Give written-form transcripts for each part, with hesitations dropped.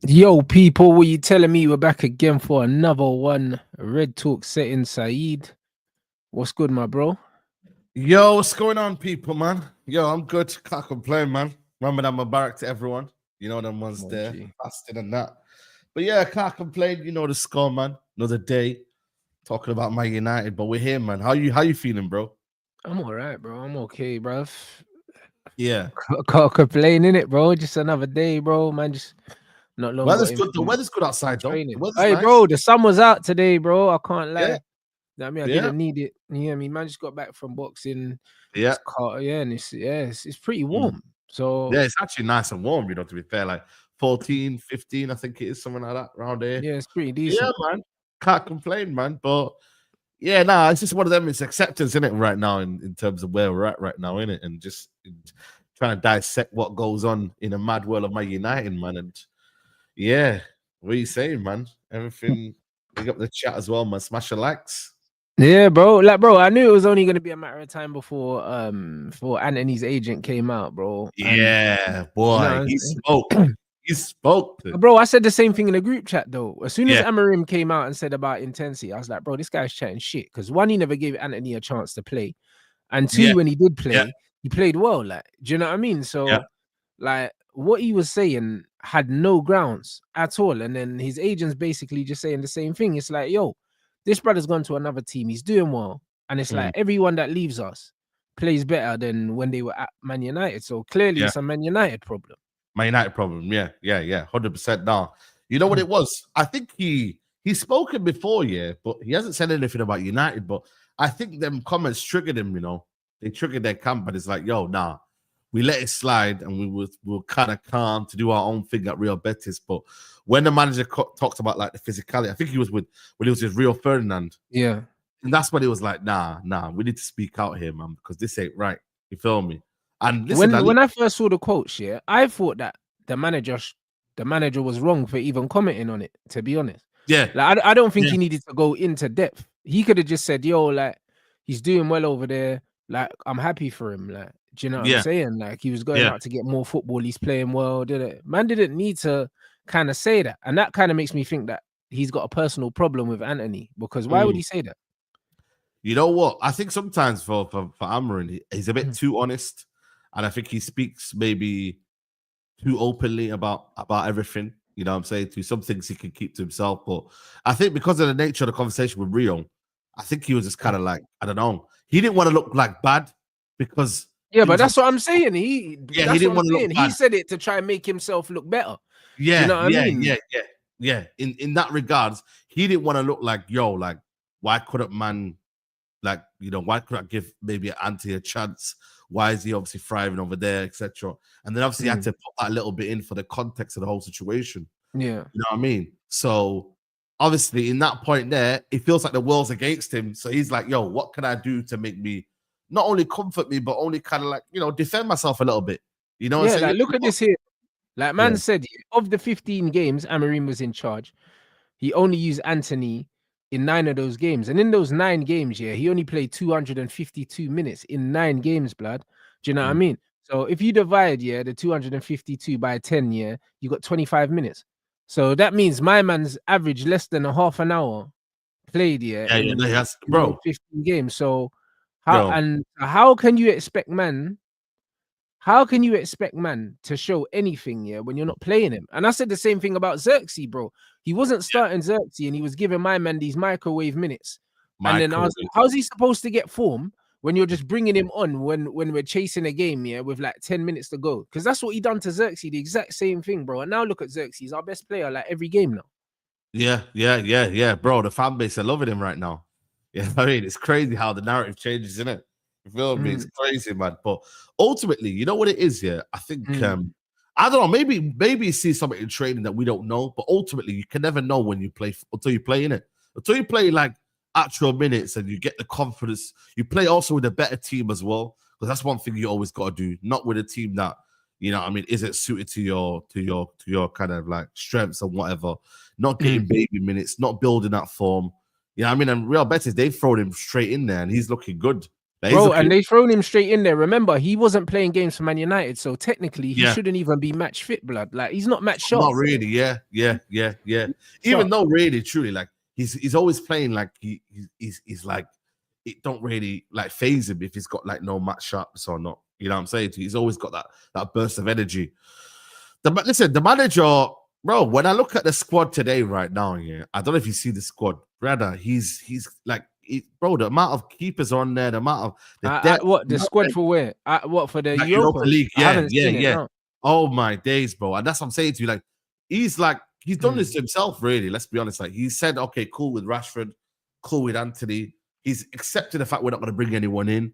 Yo, people, what you telling me? We're back again for another one. Red Talk setting Saeed. What's good, my bro? Yo, what's going on, people, man? Yo, I'm good. Can't complain, man. Remember that Mubarak to everyone. You know them ones there, fasting and that. But yeah, can't complain. You know the score, man. Another day talking about my United, but we're here, man. How you feeling, bro? I'm all right, bro. I'm okay, bro. Yeah. Can't complain, innit, bro? Just another day, bro. Man, just not long. Weather's good. The weather's good outside, though. Training. The weather's Hey, nice. bro, the sun was out today, bro. I can't lie. Yeah. I mean, I didn't need it. You hear me? Man, just got back from boxing. Yeah. And it's pretty warm. So yeah, it's actually nice and warm, you know, to be fair. Like 14, 15, I think it is, something like that around there. Yeah, it's pretty decent. Yeah, man. Can't complain, man. But yeah, nah, it's just one of them. It's acceptance, isn't it, right now, in terms of where we're at right now, innit? And just trying to dissect what goes on in a mad world of my United, man. And yeah, what are you saying, man? Everything, big up the chat as well, man. Smash the likes. Yeah, bro. Like, bro, I knew it was only going to be a matter of time before Antony's agent came out, bro. Yeah, boy, he spoke. He spoke. Bro, I said the same thing in the group chat, though. As soon as Amorim came out and said about intensity, I was like, bro, this guy's chatting shit. Because one, he never gave Antony a chance to play. And two, when he did play, he played well. Like, do you know what I mean? So, like, what he was saying had no grounds at all. And then his agent's basically just saying the same thing. It's like, yo, this brother's gone to another team. He's doing well. And it's like everyone that leaves us plays better than when they were at Man United. So clearly it's a Man United problem. Man United problem. Yeah. 100% now. You know what it was? I think he's spoken before, but he hasn't said anything about United. But I think them comments triggered him, you know. They triggered their camp, and it's like, yo, nah, we let it slide and we'll kind of calm to do our own thing at Real Betis. But when the manager talked about like the physicality, I think he was when he was with Rio Ferdinand. Yeah. And that's when he was like, nah, we need to speak out here, man, because this ain't right. You feel me? And listen, when I first saw the quotes, I thought that the manager was wrong for even commenting on it, to be honest. Yeah. Like, I don't think he needed to go into depth. He could have just said, yo, like, he's doing well over there. Like, I'm happy for him. Like, do you know what I'm saying? Like, he was going out to get more football. He's playing well. Man didn't need to kind of say that. And that kind of makes me think that he's got a personal problem with Antony, because why would he say that? You know what? I think sometimes for Amorim, he's a bit too honest. And I think he speaks maybe too openly about everything. You know what I'm saying? To some things he can keep to himself. But I think because of the nature of the conversation with Rio, I think he was just kind of like, I don't know. He didn't want to look like bad because... Yeah, but that's what I'm saying. He didn't want to look bad. He said it to try and make himself look better. Yeah, you know what I mean? Yeah. In that regards, he didn't want to look like, yo, like, why couldn't man... Like, you know, why could I give maybe Antony a chance? Why is he obviously thriving over there, etc.? And then obviously had to put that little bit in for the context of the whole situation. Yeah. You know what I mean? So obviously in that point there, it feels like the world's against him. So he's like, yo, what can I do to make me not only comfort me, but only kind of like, you know, defend myself a little bit. You know what I'm saying? Like, look at this here. Like, man said, of the 15 games Amorim was in charge, he only used Antony in 9 of those games. And in those 9 games, he only played 252 minutes in 9 games, blood. Do you know what I mean? So if you divide, the 252 by 10, you got 25 minutes. So that means my man's average less than a half an hour played, in 15 games. So how can you expect man to show anything when you're not playing him? And I said the same thing about Xerxes, bro. He wasn't starting Xerxes and he was giving my man these microwave minutes. And then I was like, how's he supposed to get form when you're just bringing him on when we're chasing a game with like 10 minutes to go? Because that's what he done to Xerxes, the exact same thing, bro. And now look at Xerxes, our best player, like every game now. Yeah, bro. The fan base are loving him right now. Yeah, I mean, it's crazy how the narrative changes, isn't it? You feel me? It's crazy, man. But ultimately, you know what it is, I think I don't know, maybe you see something in training that we don't know, but ultimately you can never know when you play until you play in it. Until you play like actual minutes and you get the confidence. You play also with a better team as well, because that's one thing you always got to do, not with a team that, you know, I mean, isn't suited to your kind of like strengths and whatever. Not getting baby minutes, not building that form. Yeah, I mean, and Real Betis, they've thrown him straight in there and he's looking good. Like, bro, and they thrown him straight in there. Remember, he wasn't playing games for Man United, so technically he shouldn't even be match fit, blood. Like, he's not match sharp. Not really, yeah. Even though really, truly, like he's always playing like he's like it don't really like phase him if he's got like no match sharpness or not. You know what I'm saying? He's always got that burst of energy. Listen, the manager, bro. When I look at the squad today, right now, yeah, I don't know if you see the squad, brother. He's like. Bro, the amount of keepers on there, the amount of the squad for where? What for the like Europa League? I haven't seen it. No. Oh my days, bro! And that's what I'm saying to you. Like, he's done this to himself, really. Let's be honest. Like, he said, okay, cool with Rashford, cool with Antony. He's accepted the fact we're not going to bring anyone in,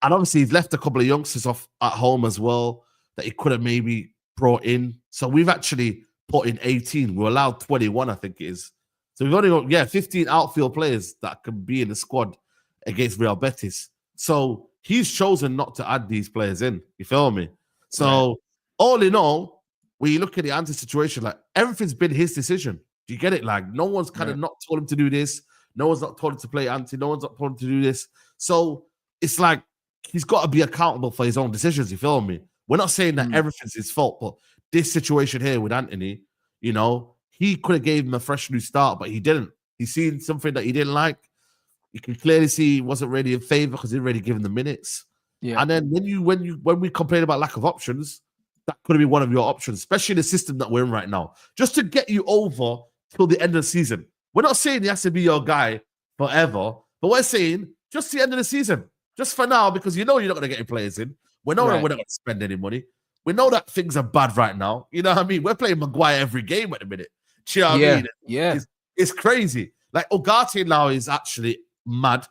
and obviously he's left a couple of youngsters off at home as well that he could have maybe brought in. So we've actually put in 18. We're allowed 21, I think it is. So we've only got 15 outfield players that can be in the squad against Real Betis. So he's chosen not to add these players in. You feel me? So all in all, when you look at the Antony situation, like everything's been his decision. Do you get it? Like no one's kind of not told him to do this. No one's not told him to play Antony. No one's not told him to do this. So it's like he's got to be accountable for his own decisions. You feel me? We're not saying that everything's his fault, but this situation here with Antony, you know, he could have gave him a fresh new start, but he didn't. He's seen something that he didn't like. You can clearly see he wasn't really in favor because he didn't really give him the minutes. Yeah. And then when we complain about lack of options, that could have been one of your options, especially the system that we're in right now, just to get you over till the end of the season. We're not saying he has to be your guy forever, but we're saying just the end of the season, just for now, because you know you're not going to get any players in. We know we're not going to spend any money. We know that things are bad right now. You know what I mean? We're playing Maguire every game at the minute. Do you know what I mean? Yeah. It's crazy. Like, Ugarte now is actually mad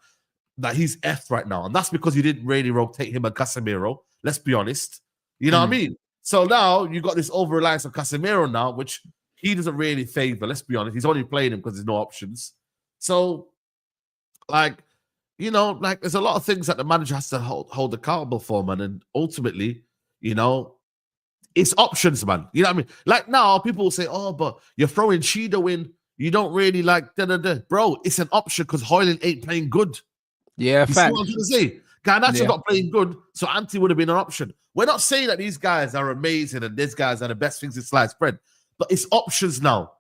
that he's F right now. And that's because you didn't really rotate him and Casemiro. Let's be honest. You know what I mean? So now you got this over-reliance on Casemiro now, which he doesn't really favor. Let's be honest. He's only playing him because there's no options. So, like, you know, like there's a lot of things that the manager has to hold accountable for, man. And ultimately, you know, it's options, man. You know what I mean? Like now, people will say, oh, but you're throwing Shido in. You don't really like da-da-da. Bro, it's an option because Hojlund ain't playing good. Yeah, you see what I'm trying to say? Garnacho's not playing good, so Antony would have been an option. We're not saying that these guys are amazing and these guys are the best things in sliced bread, but it's options now.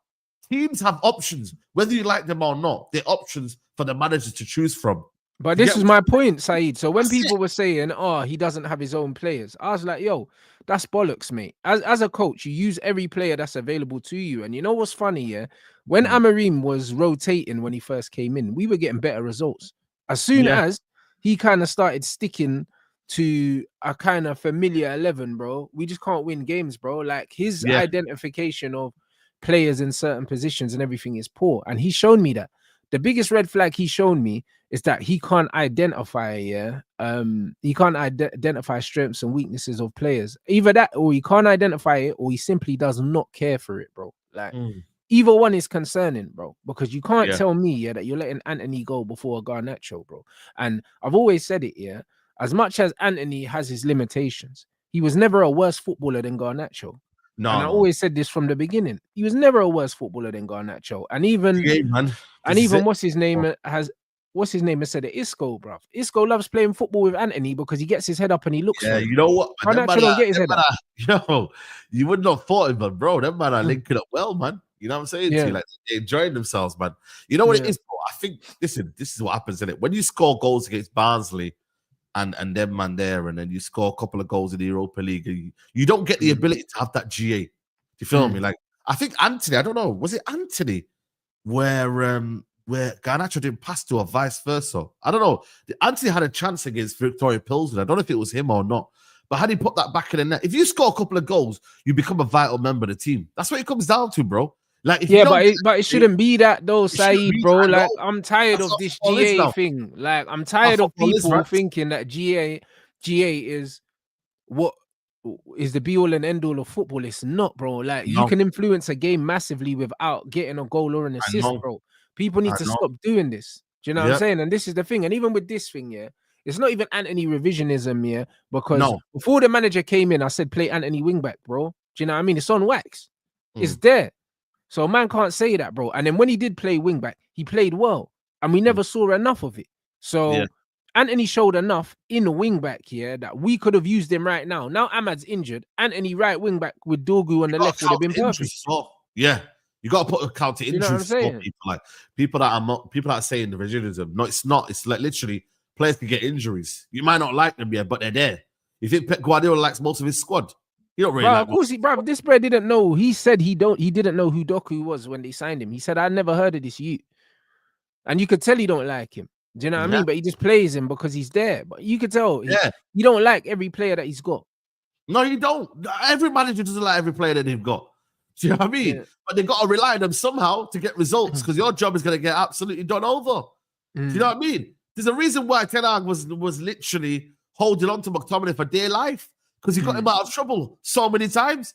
Teams have options, whether you like them or not. They're options for the manager to choose from. But this is my point, Saeed. So when people were saying, oh, he doesn't have his own players, I was like, yo, that's bollocks, mate. As a coach, you use every player that's available to you. And you know what's funny, yeah? When Amorim was rotating when he first came in, we were getting better results. As soon as he kind of started sticking to a kind of familiar 11, bro, we just can't win games, bro. Like his identification of players in certain positions and everything is poor. And he's shown me that. The biggest red flag he's shown me is that he can't identify, he can't identify strengths and weaknesses of players. Either that, or he can't identify it, or he simply does not care for it, bro. Like either one is concerning, bro, because you can't tell me, that you're letting Antony go before Garnacho, bro. And I've always said it, as much as Antony has his limitations, he was never a worse footballer than Garnacho. No, and I always said this from the beginning. He was never a worse footballer than Garnacho. And even what's his name has said it, Isco, bruv. Isco loves playing football with Antony because he gets his head up and he looks for him. You know what? Garnacho don't get his head up. Yo, you wouldn't have thought it, but bro, them man are linking up well, man. You know what I'm saying to you? Like they're enjoying themselves, man. You know what it is, bro? I think listen, this is what happens in it. When you score goals against Barnsley and them man there, and then you score a couple of goals in the Europa League, you don't get the ability to have that GA. Do you feel me? Like I think Antony, I don't know, was it Antony where Garnacho didn't pass to or vice versa? I don't know. Antony had a chance against Victoria Pilsen. I don't know if it was him or not. But had he put that back in the net, if you score a couple of goals, you become a vital member of the team. That's what it comes down to, bro. Like, but it shouldn't be that though, Saeed, bro. Like, I'm tired of this GA thing. Like, I'm tired of people thinking that GA is what is the be all and end all of football. It's not, bro. Like, you can influence a game massively without getting a goal or an assist, bro. People need to stop doing this. Do you know what I'm saying? And this is the thing. And even with this thing, it's not even Antony revisionism, because before the manager came in, I said play Antony wingback, bro. Do you know what I mean? It's on wax. It's there. So man can't say that, bro. And then when he did play wingback, he played well. And we never saw enough of it. So Antony showed enough in the wing back here that we could have used him right now. Now Ahmad's injured. Antony right wing back with Dorgu on the left would have been perfect. Well. Yeah, you got to put a counter You know what I'm injuries for saying? people. Like people that are saying the revisionism. No, it's not. It's like literally players can get injuries. You might not like them yet, but they're there. You think Pep Guardiola likes most of his squad? You don't really like. Of course, bro. This bro didn't know. He said he didn't know who Doku was when they signed him. He said, I never heard of this youth. And you could tell he don't like him. Do you know what I mean? But he just plays him because he's there. But you could tell he don't like every player that he's got. No, you don't. Every manager doesn't like every player that they've got. Do you know what I mean? Yeah. But they've got to rely on them somehow to get results because your job is going to get absolutely done over. Do you know what I mean? There's a reason why Ten Hag was literally holding on to McTominay for dear life because he got him out of trouble so many times.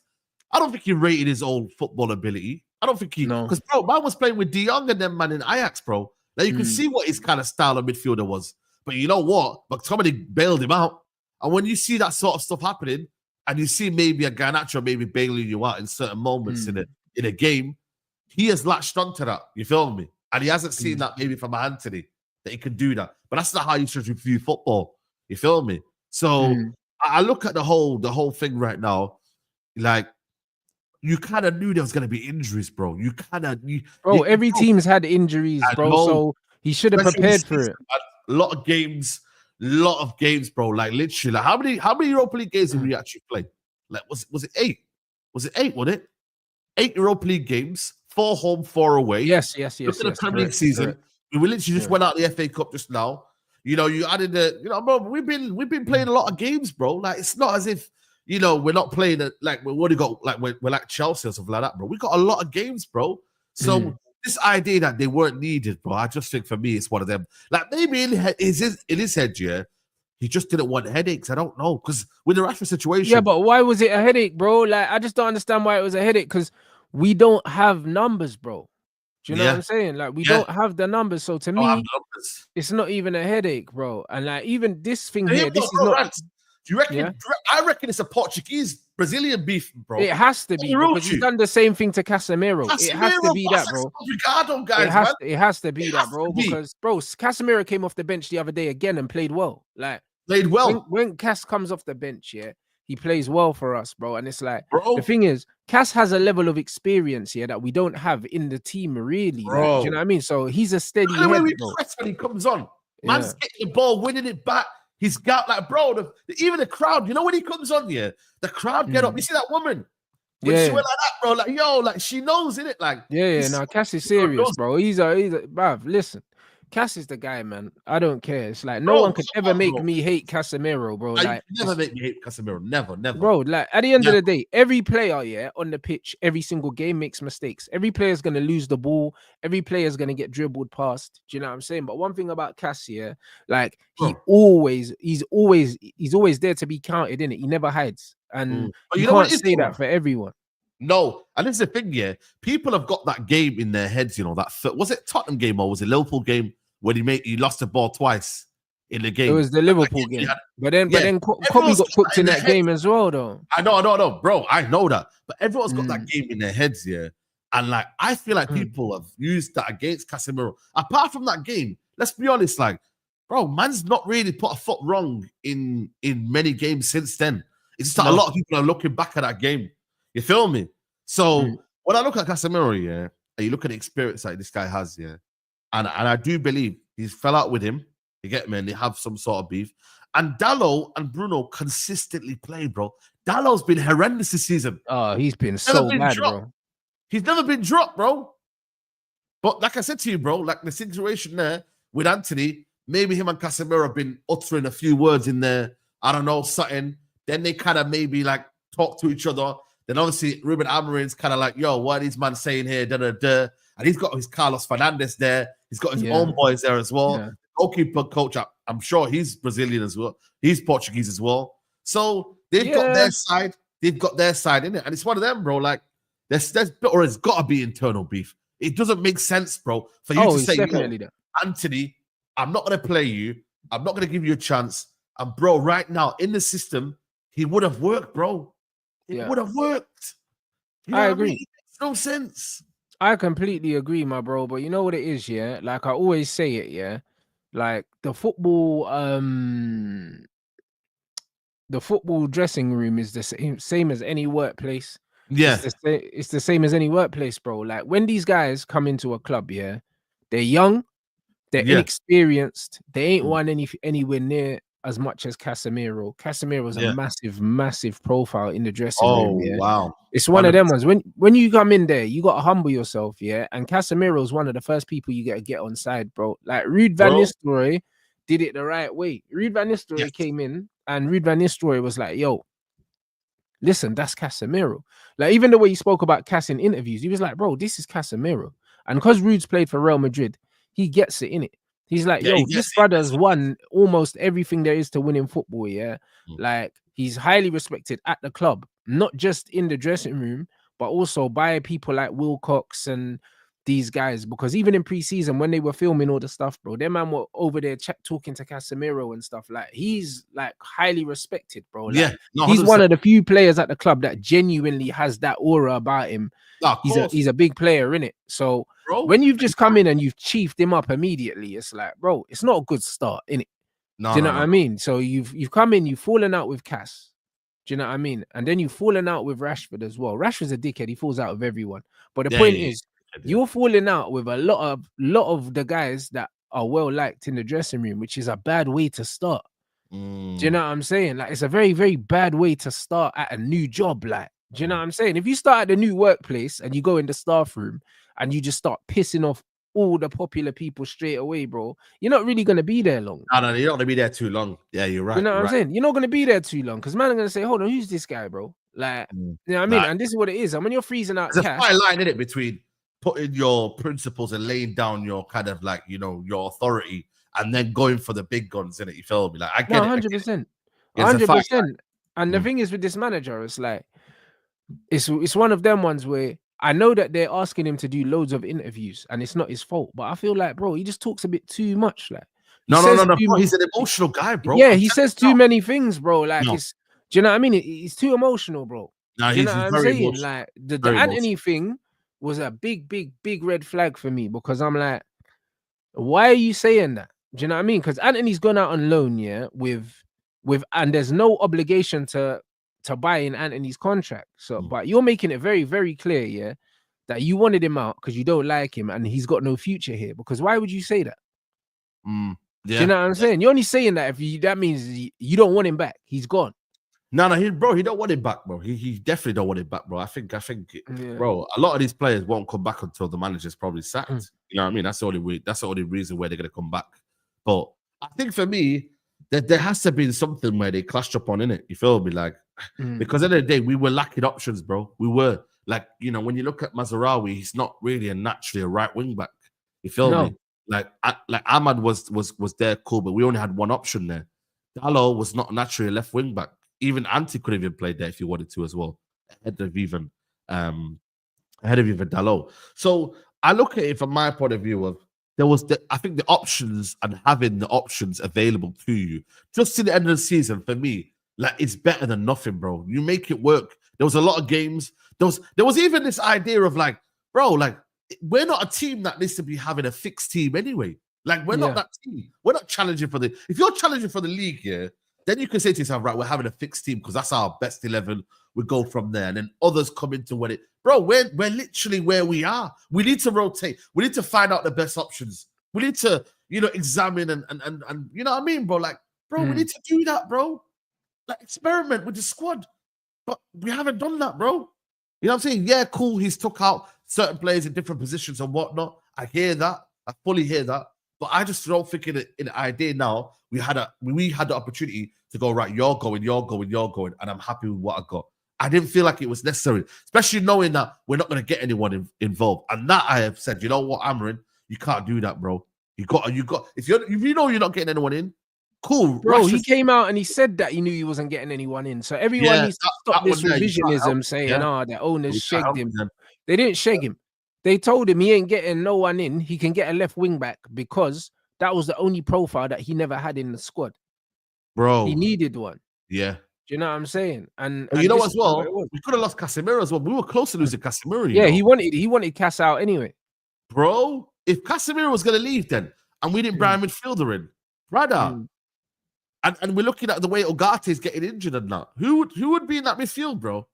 I don't think he rated his own football ability. I don't think he... Because, bro, man was playing with De Jong and them, man, in Ajax, bro. Now, you can see what his kind of style of midfielder was. But you know what? McTominay bailed him out. And when you see that sort of stuff happening, and you see maybe a Garnacho maybe bailing you out in certain moments in a game, he has latched onto that. You feel me? And he hasn't seen that maybe from Antony, that he can do that. But that's not how you should view football. You feel me? So I look at the whole thing right now, like, you kind of knew there was going to be injuries, bro. You kind of... Every team's had injuries, bro, so he should have prepared for it. A lot of games, bro. Like, literally, like, how many Europa League games did we actually play? Like, was it 8? Was it 8, wasn't it? 8 Europa League games, 4 home, 4 away. Yes. Look at the Premier League season. We literally just went out the FA Cup just now. You know, you added bro, we've been playing a lot of games, bro. Like, it's not as if, we're not playing it like we're like Chelsea or something like that, bro. We got a lot of games, bro. So this idea that they weren't needed, bro, I just think for me it's one of them. Like, maybe in his head, yeah, he just didn't want headaches. I don't know, because with the Rashford situation. Yeah, but why was it a headache, bro? Like, I just don't understand why it was a headache, because we don't have numbers, bro. Do you know what I'm saying? Like, we don't have the numbers. So to me, it's not even a headache, bro. And like, even this thing here, this is not... Rants. Do you reckon? Yeah. I reckon it's a Portuguese-Brazilian beef, bro. It has to be, because he's done the same thing to Casemiro. It has to be that, bro. It has to be that, bro. Because, bro, Casemiro came off the bench the other day again and played well. Like, when Cas comes off the bench, yeah, he plays well for us, bro. And it's like, the thing is, Cas has a level of experience here that we don't have in the team, really. Like, do you know what I mean? So he's a steady head, bro. When he comes on, man's getting the ball, winning it back. He's got, like, bro, even the crowd, when he comes on here, the crowd get up. You see that woman? When she went like that, bro, like, yo, like, she knows, innit? Like, no, Cas is serious, bro. He's a, bruv, listen. Cas is the guy, man. I don't care. It's like, no one could ever make me hate Casemiro, bro. Like, never make me hate Casemiro. Never. Bro, like, at the end of the day, every player, on the pitch, every single game makes mistakes. Every player's going to lose the ball. Every player's going to get dribbled past. Do you know what I'm saying? But one thing about Cas, like, he's always there to be counted, innit? He never hides. And you can't say that for everyone. No, and this is the thing, people have got that game in their heads, that was it Tottenham game or was it Liverpool game when he lost the ball twice in the game? It was the Liverpool game, but then Kobbie got cooked in that game as well, though. I know, bro, I know that, but everyone's got that game in their heads, and like, I feel like people have used that against Casemiro. Apart from that game, let's be honest, like, bro, man's not really put a foot wrong in many games since then. It's just that a lot of people are looking back at that game. You feel me? So when I look at Casemiro, and you look at the experience that this guy has, and I do believe he's fell out with him. You get me? And they have some sort of beef. And Dalot and Bruno consistently play, bro. Dallow's been horrendous this season. Oh, he's been so bad, bro. He's never been dropped, bro. But like I said to you, bro, like the situation there with Antony, maybe him and Casemiro have been uttering a few words in there. I don't know, something. Then they kind of maybe like talk to each other. Then obviously Ruben Amorim's kind of like, yo, what are these man saying here? And he's got his Carlos Fernandes there. He's got his own boys there as well. Yeah. Goalkeeper coach, I'm sure he's Brazilian as well. He's Portuguese as well. So they've got their side. They've got their side in it. And it's one of them, bro. Like, there's got to be internal beef. It doesn't make sense, bro, for you to say, Antony, I'm not going to play you. I'm not going to give you a chance. And, bro, right now, in the system, he would have worked, bro. It would have worked. I agree. It makes no sense. I completely agree, my bro. But you know what it is, like I always say it, Like the football dressing room is the same as any workplace. Yeah. It's the same as any workplace, bro. Like when these guys come into a club, yeah, they're young, they're inexperienced, they ain't won anywhere near as much as Casemiro. Casemiro's a massive profile in the dressing room. Yeah, wow. It's one of them ones. When you come in there, you gotta humble yourself, yeah. And Casemiro's one of the first people you gotta get on side, bro. Like Ruud van Nistelrooy did it the right way. Ruud van Nistelrooy came in, and Ruud van Nistelrooy was like, "Yo, listen, that's Casemiro." Like even the way he spoke about Cas in interviews, he was like, "Bro, this is Casemiro." And because Ruud's played for Real Madrid, he gets it in it. He's like, "Yo, this brother's won almost everything there is to win in football." Yeah, like he's highly respected at the club, not just in the dressing room, but also by people like Wilcox and these guys. Because even in pre-season, when they were filming all the stuff, bro, their man were over there talking to Casemiro and stuff. Like he's like highly respected, bro. Like, he's one of the few players at the club that genuinely has that aura about him. He's a big player, innit? So when you've just come in and you've chiefed him up immediately, it's like, bro, it's not a good start, innit? Do you know what I mean? So you've come in, you've fallen out with Cass. Do you know what I mean? And then you've fallen out with Rashford as well. Rashford's a dickhead. He falls out with everyone. But the point is, you're falling out with a lot of the guys that are well liked in the dressing room, which is a bad way to start. Do you know what I'm saying? Like, it's a very, very bad way to start at a new job. Like, do you know what I'm saying? If you start at a new workplace and you go in the staff room and you just start pissing off all the popular people straight away, bro, you're not really going to be there long. No, you're not going to be there too long. Yeah, you're right. You know what I'm saying? You're not going to be there too long because man are going to say, hold on, who's this guy, bro? Like, you know what I mean? And this is what it is. And when you're freezing out, there's a fine line in it between putting your principles and laying down your kind of like, you know, your authority and then going for the big guns in it. You feel me? Like, I get it. 100%. 100%. And the thing is with this manager, it's like, it's one of them ones where I know that they're asking him to do loads of interviews and it's not his fault, but I feel like, bro, he just talks a bit too much. Like, no, he's an emotional guy, bro. Yeah, he says too many things, bro. Like, do you know what I mean? He's too emotional, bro. No, he's very emotional. Like, the Antony thing was a big red flag for me because I'm like, why are you saying that? Do you know what I mean? Because Antony's gone out on loan, yeah, and there's no obligation to buy in Antony's contract. So, but you're making it very, very clear, yeah, that you wanted him out because you don't like him and he's got no future here. Because why would you say that? Do you know what I'm saying? You're only saying that that means you don't want him back. He's gone. No, he don't want him back, bro. He definitely don't want him back, bro. I think, bro, a lot of these players won't come back until the manager's probably sacked. You know what I mean? That's the only reason where they're gonna come back. But I think for me, there has to be something where they clashed up on, innit? You feel me? Like, because at the end of the day, we were lacking options, bro. We were. Like, you know, when you look at Mazraoui, he's not really naturally a right wing back. You feel me? Like Ahmad was there, cool, but we only had one option there. Dalot was not naturally a left wing back. Even Antony could have even played there if he wanted to as well, ahead of even Dalot. So I look at it from my point of view of I think the options and having the options available to you just to the end of the season for me, like, it's better than nothing, bro. You make it work. There was a lot of games. There was even this idea of like, bro, like, we're not a team that needs to be having a fixed team anyway. Like, we're not that team. We're not challenging for if you're challenging for the league, yeah, then you can say to yourself, right, we're having a fixed team because that's our best 11. We go from there. And then others come into what bro, we're literally where we are. We need to rotate. We need to find out the best options. We need to, you know, examine and you know what I mean, bro? Like, bro, we need to do that, bro. Like, experiment with the squad. But we haven't done that, bro. You know what I'm saying? Yeah, cool. He's took out certain players in different positions and whatnot. I hear that. I fully hear that. But I just don't think in an idea now, we had the opportunity to go, right, you're going, and I'm happy with what I got. I didn't feel like it was necessary, especially knowing that we're not going to get anyone involved. And that I have said, you know what, Amorim, you can't do that, bro. You got if you know you're not getting anyone in, cool. Bro, he came out and he said that he knew he wasn't getting anyone in. So everyone needs to stop this revisionism saying, the owners shagged him. They didn't shag him. They told him he ain't getting no one in. He can get a left wing back because that was the only profile that he never had in the squad. Bro. He needed one. Yeah. Do you know what I'm saying? And you know as well, we could have lost Casemiro as well. We were close to losing Casemiro. Yeah, he wanted Cas out anyway. Bro, if Casemiro was going to leave then, and we didn't bring a midfielder in. Brother. And we're looking at the way Ugarte is getting injured and that. Who would be in that midfield, bro?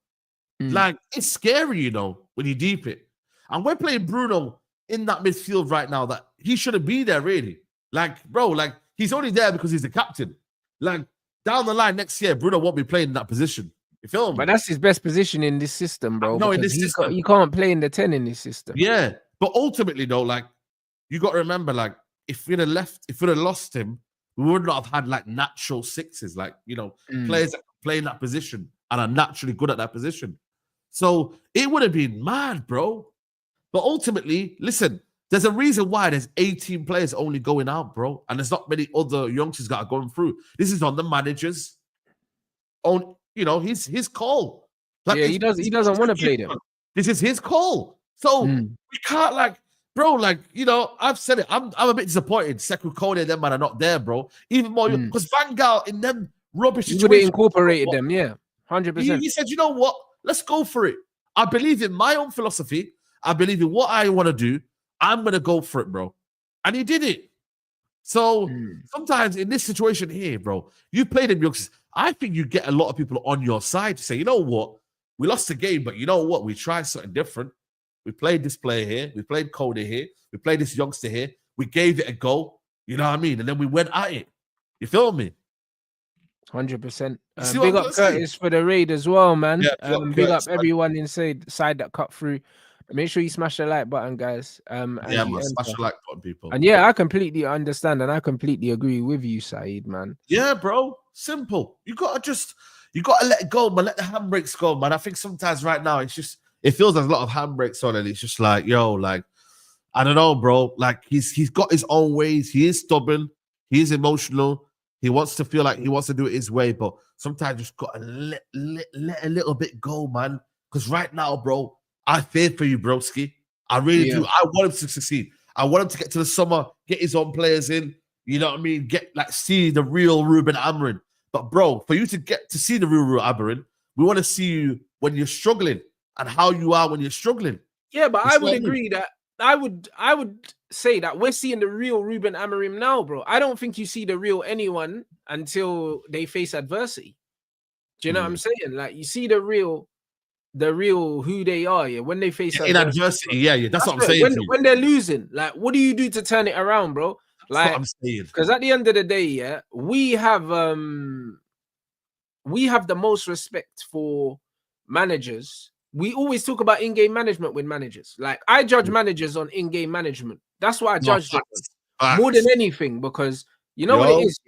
Like, it's scary, you know, when you deep it. And we're playing Bruno in that midfield right now that he shouldn't be there, really. Like, bro, like, he's only there because he's the captain. Like, down the line next year, Bruno won't be playing in that position. You feel me? But that's his best position in this system, bro. No, in this system. You can't play in the 10 in this system. Yeah. But ultimately, though, like, you got to remember, like, if we'd have lost him, we would not have had, like, natural sixes, like, you know, players that play in that position and are naturally good at that position. So it would have been mad, bro. But ultimately, listen, there's a reason why there's 18 players only going out, bro. And there's not many other youngsters that are going through. This is on the manager's own, you know, his call. Like, yeah, he doesn't want to play them. This is his call. So we can't, like, bro, like, you know, I've said it. I'm a bit disappointed. Sekou Kone and them man are not there, bro. Even more, because Van Gaal in them rubbish situations. You would have incorporated them, yeah. 100%. He said, you know what? Let's go for it. I believe in my own philosophy. I believe in what I want to do. I'm going to go for it, bro. And he did it. So sometimes in this situation here, bro, you played him. I think you get a lot of people on your side to say, you know what? We lost the game, but you know what? We tried something different. We played this player here. We played Cody here. We played this youngster here. We gave it a go. You know what I mean? And then we went at it. You feel me? 100%. Big up Curtis for the raid as well, man. Yeah, big up everyone inside that cut through. Make sure you smash the like button, guys. Smash the like button, people. And yeah, I completely understand and I completely agree with you, Saeed, man. Yeah, bro. Simple. You gotta let it go, man. Let the handbrakes go, man. I think sometimes right now it feels there's a lot of handbrakes on, and it's just like, yo, like, I don't know, bro. Like, he's got his own ways. He is stubborn. He is emotional. He wants to feel like he wants to do it his way, but sometimes you just got to let a little bit go, man. Because right now, bro, I fear for you, broski. I really do. I want him to succeed. I want him to get to the summer, get his own players in. You know what I mean? See the real Ruben Amorim. But, bro, for you to get to see the real Ruben Amorim, we want to see you when you're struggling and how you are when you're struggling. Yeah, but I would agree that I would say that we're seeing the real Ruben Amorim now, bro. I don't think you see the real anyone until they face adversity. Do you know what I'm saying? Like, you see the real who they are, when they face adversity. Yeah, that's what I'm saying. When they're losing, like, what do you do to turn it around, bro? Like, that's what I'm saying. Because at the end of the day, we have the most respect for managers. We always talk about in-game management with managers. Like, I judge managers on in-game management. That's what I judge them more than anything, because you know what it is,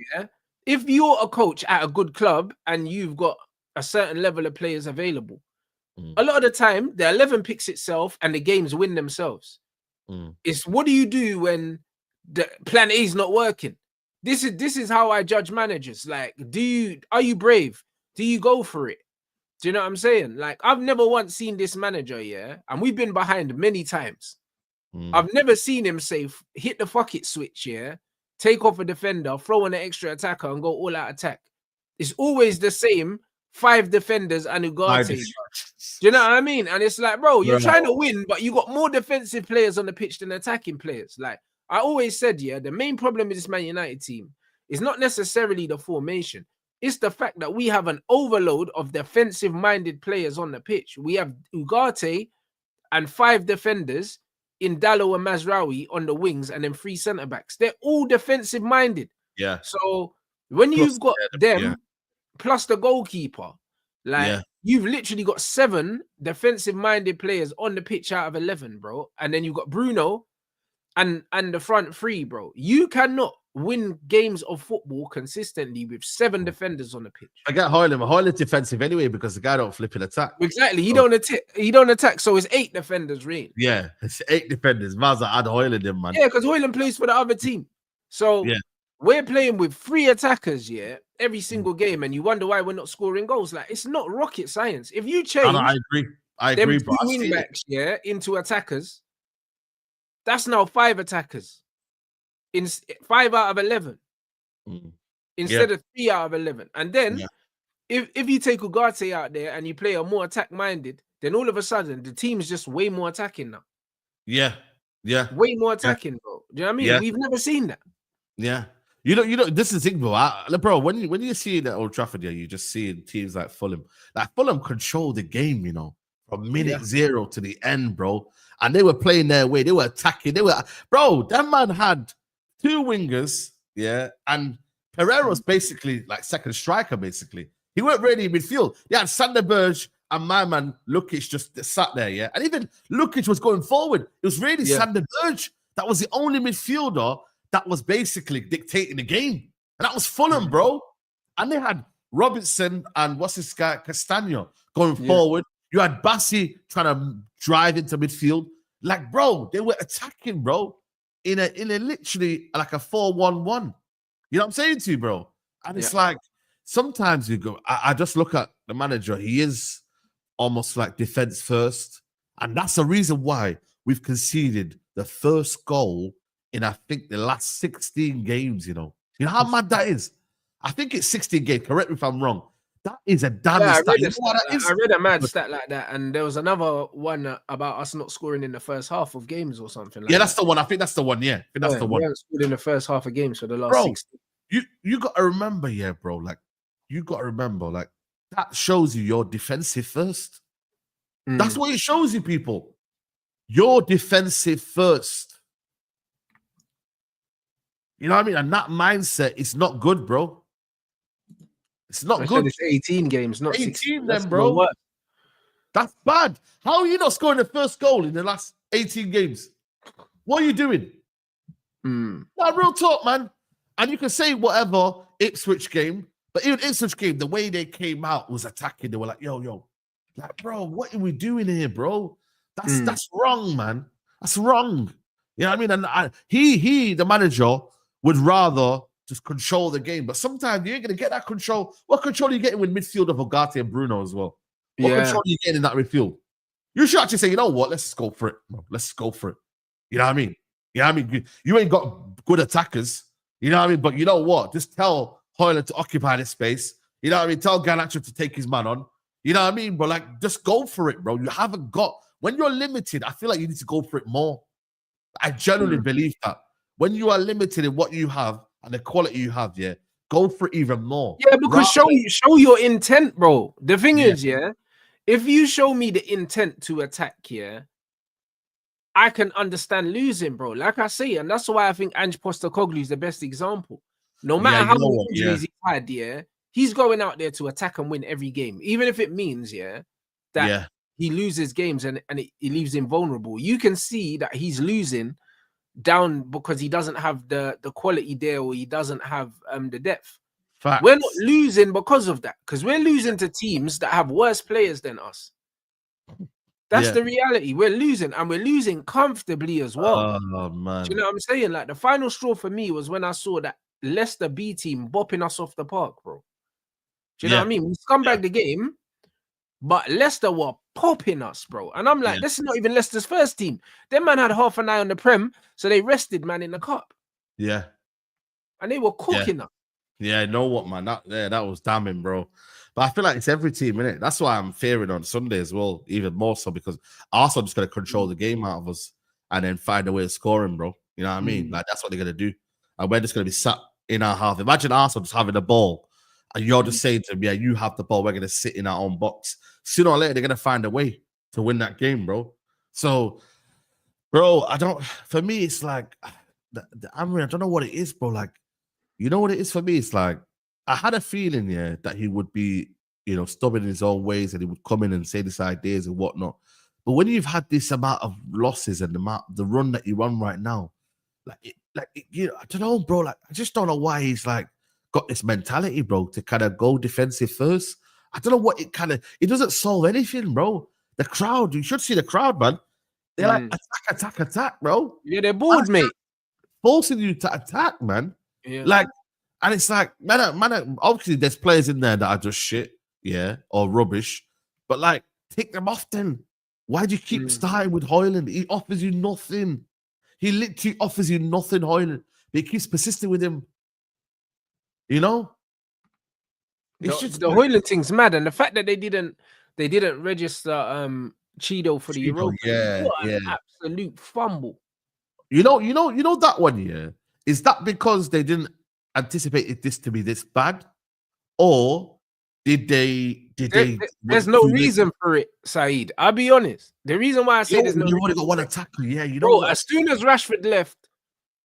if you're a coach at a good club and you've got a certain level of players available, a lot of the time the 11 picks itself and the games win themselves. It's what do you do when the plan A is not working? This is how I judge managers. Like, are you brave? Do you go for it? Do you know what I'm saying? Like, I've never once seen this manager, and we've been behind many times. I've never seen him say, hit the fuck it switch, take off a defender, throw in an extra attacker and go all out attack. It's always the same 5 defenders and Ugarte. Do you know what I mean? And it's like, bro, you're trying to win, but you got more defensive players on the pitch than attacking players. Like, I always said, the main problem with this Man United team is not necessarily the formation. It's the fact that we have an overload of defensive-minded players on the pitch. We have Ugarte and 5 defenders in Dallo and Mazraoui on the wings, and then 3 centre-backs. They're all defensive-minded. Yeah. So when you've got them, plus the goalkeeper, you've literally got 7 defensive-minded players on the pitch out of 11, bro. And then you've got Bruno and the front 3, bro. You cannot win games of football consistently with 7 defenders on the pitch. I get Hojlund. Hojlund's defensive anyway because the guy don't flip and attack. Exactly. He don't attack. So it's 8 defenders, really. Yeah, it's 8 defenders. Might as well add Hojlund in, man. Yeah, because Hojlund plays for the other team. So we're playing with 3 attackers, every single game, and you wonder why we're not scoring goals. Like, it's not rocket science. If you change, I agree, them 2 wing backs, into attackers, that's now 5 attackers. In 5 out of 11 instead of 3 out of 11. And then if you take Ugarte out there and you play a more attack-minded, then all of a sudden the team is just way more attacking now. Yeah. Way more attacking, bro. Do you know what I mean? We've never seen that. Yeah. You know, this is the thing, bro. When you see it at Old Trafford, yeah, you just see teams like Fulham. Like Fulham control the game, you know, from minute zero to the end, bro. And they were playing their way. They were attacking. Bro, that man had 2 wingers, yeah, and Pereira's basically like second striker, basically. He weren't really in midfield. They had Sander Berge and my man Lukic just sat there, yeah. And even Lukic was going forward. It was really Sander Berge that was the only midfielder that was basically dictating the game. And that was Fulham, bro. And they had Robinson and what's this guy, Castagno, going forward. You had Bassi trying to drive into midfield. Like, bro, they were attacking, bro, in a literally like a 4-1-1. You know what I'm saying to you, bro? And it's like, sometimes you go, I just look at the manager. He is almost like defense first. And that's the reason why we've conceded the first goal in, I think, the last 16 games, you know. You know how mad that is? I think it's 16 games. Correct me if I'm wrong. That is a damn stat. I read a mad stat like that. And there was another one about us not scoring in the first half of games or something like that. That's the one. I think that's the one, yeah. I think that's the one. We haven't scored in the first half of games for the last 16. You got to remember, bro. Like, you got to remember, like, that shows you you're defensive first. That's what it shows you, people. You're defensive first. You know what I mean? And that mindset is not good, bro. It's not good. It's 18 games, not 18 then, bro. That's bad. How are you not scoring the first goal in the last 18 games? What are you doing? Nah, real talk, man. And you can say whatever, Ipswich game, but even Ipswich game, the way they came out was attacking. They were like, yo. Like, bro, what are we doing here, bro? That's wrong, man. That's wrong. You know what I mean? And he, the manager, would rather just control the game. But sometimes you ain't going to get that control. What control are you getting with midfield of Ogate and Bruno as well? What control are you getting in that midfield? You should actually say, you know what? Let's just go for it. Let's go for it. You know what I mean? You know what I mean? You ain't got good attackers. You know what I mean? But you know what? Just tell Hojlund to occupy this space. You know what I mean? Tell Garnacho to take his man on. You know what I mean? But like, just go for it, bro. You haven't got... When you're limited, I feel like you need to go for it more. I genuinely believe that. When you are limited in what you have and the quality you have, go for it even more. Yeah, because show your intent, bro. The thing is, if you show me the intent to attack, I can understand losing, bro. Like I say, and that's why I think Ange Postecoglou is the best example. No matter how many injuries he had, he's going out there to attack and win every game, even if it means, that he loses games and he leaves him vulnerable. You can see that he's losing down because he doesn't have the quality there, or he doesn't have the depth. Facts. We're not losing because of that, because we're losing to teams that have worse players than us. That's the reality. We're losing, and we're losing comfortably as well. Oh, man. Do you know what I'm saying? Like, the final straw for me was when I saw that Leicester B team bopping us off the park, bro. Do you know what I mean? We scumbag the game, but Leicester were popping us, bro. And I'm like, this is not even Leicester's first team. Them man had half an eye on the Prem, so they rested man in the cup. Yeah. And they were cooking us. Yeah, you know what, man? That was damning, bro. But I feel like it's every team, innit? That's why I'm fearing on Sunday as well, even more so, because Arsenal just going to control the game out of us and then find a way of scoring, bro. You know what I mean? Like, that's what they're going to do. And we're just going to be sat in our half. Imagine Arsenal just having the ball and you're just saying to them, you have the ball. We're going to sit in our own box. Sooner or later, they're going to find a way to win that game, bro. So, bro, for me, it's like, Amorim, I don't know what it is, bro. Like, you know what it is for me? It's like, I had a feeling, that he would be, stubborn in his own ways and he would come in and say these ideas and whatnot. But when you've had this amount of losses and the run that you run right now, I don't know, bro. Like, I just don't know why he's like got this mentality, bro, to kind of go defensive first. I don't know what it doesn't solve anything, bro. The crowd, you should see the crowd, man. They're like attack, bro. Yeah, they're bored, mate. Forcing you to attack, man. Yeah. Like, and it's like, man, obviously there's players in there that are just shit, or rubbish. But like, take them off then. Why do you keep starting with Hojlund? He offers you nothing. He literally offers you nothing, Hojlund. But he keeps persisting with him. You know? The Hojlund thing's mad, and the fact that they didn't register Cheeto for the Europa. Yeah, What an absolute fumble. You know that one, Is that because they didn't anticipate this to be this bad, or did they? There's no reason for it, Saeed. I'll be honest. The reason why I say there's no you reason only got one attacker. Yeah, you know bro, what? As soon as Rashford left,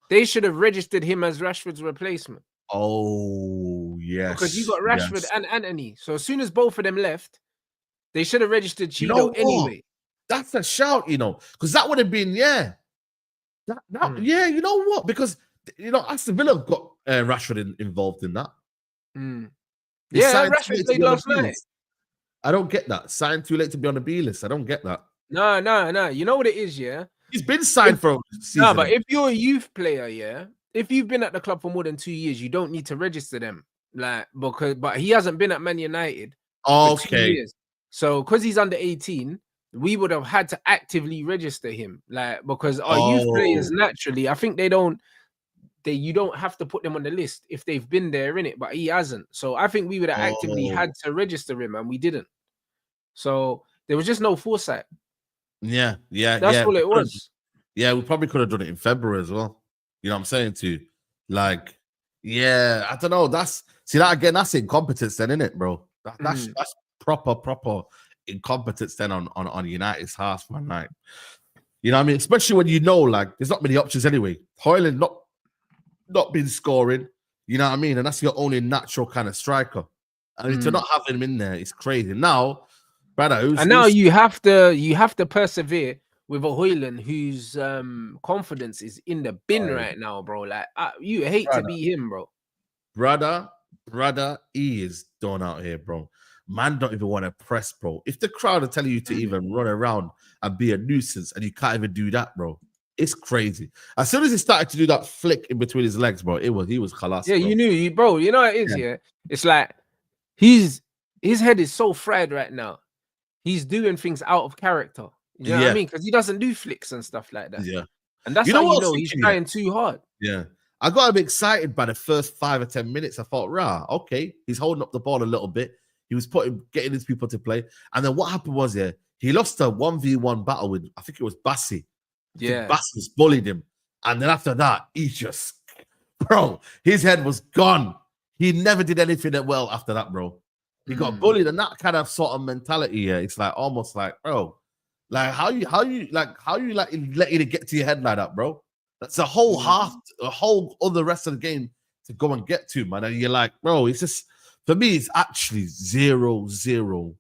they should have registered him as Rashford's replacement. Oh, yes. Because you got Rashford and Antony. So as soon as both of them left, they should have registered Cheeto anyway. That's a shout, because that would have been, yeah. Yeah, you know what? Because, Aston Villa got Rashford involved in that. Yeah, Rashford played last night. I don't get that. Signed too late to be on the B list. I don't get that. No. You know what it is, yeah? He's been signed for a season. No, but if you're a youth player, yeah, if you've been at the club for more than 2 years, you don't need to register them. But he hasn't been at Man United for 2 years. So because he's under 18, we would have had to actively register him. Because our youth players naturally, I think you don't have to put them on the list if they've been there in it, but he hasn't. So I think we would have actively had to register him, and we didn't. So there was just no foresight. Yeah. That's all it was. Yeah, we probably could have done it in February as well. You know what I'm saying to you? I don't know. That's incompetence then, isn't it, bro? That's proper incompetence then on United's half, man. You know what I mean? Especially when there's not many options anyway. Hojlund not been scoring, you know what I mean? And that's your only natural kind of striker. And to not have him in there, it's crazy. Now, brother, you have to persevere with a Hojlund whose confidence is in the bin right now, bro. You hate to be him, bro. Brother, he is done out here, bro. Man don't even want to press, bro. If the crowd are telling you to even run around and be a nuisance and you can't even do that, bro, it's crazy. As soon as he started to do that flick in between his legs, bro, he was khalas. Yeah, bro. You knew, bro. You know what it is, yeah? It's like his head is so fried right now. He's doing things out of character. You know what I mean? Because he doesn't do flicks and stuff like that. Yeah. And that's how he's trying too hard. Yeah. I got a bit excited by the first 5 or 10 minutes. I thought, okay, he's holding up the ball a little bit. He was getting his people to play. And then what happened was, he lost a 1v1 battle with, I think it was Bassi. Yeah. Bassi bullied him. And then after that, his head was gone. He never did anything that well after that, bro. He got bullied, and that kind of sort of mentality, it's almost like, bro, how you let it get to your head like that, bro? That's a whole other rest of the game to go and get to, man. And you're like, bro, it's just, for me, it's actually 0-0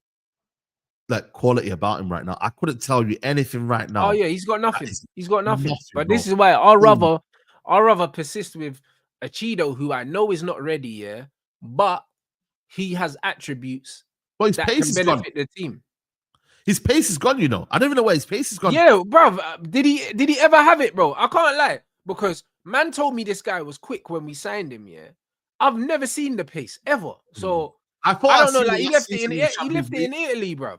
quality about him right now. I couldn't tell you anything right now. Oh yeah, he's got nothing. But bro. This is why I'll rather persist with a Cheeto who I know is not ready, but he has attributes his that pace can benefit the team. His pace is gone, I don't even know where his pace is gone. Yeah, bro. Did he ever have it, bro? I can't lie, because man told me this guy was quick when we signed him. I've never seen the pace ever. So I don't know. He left it in Italy, bro.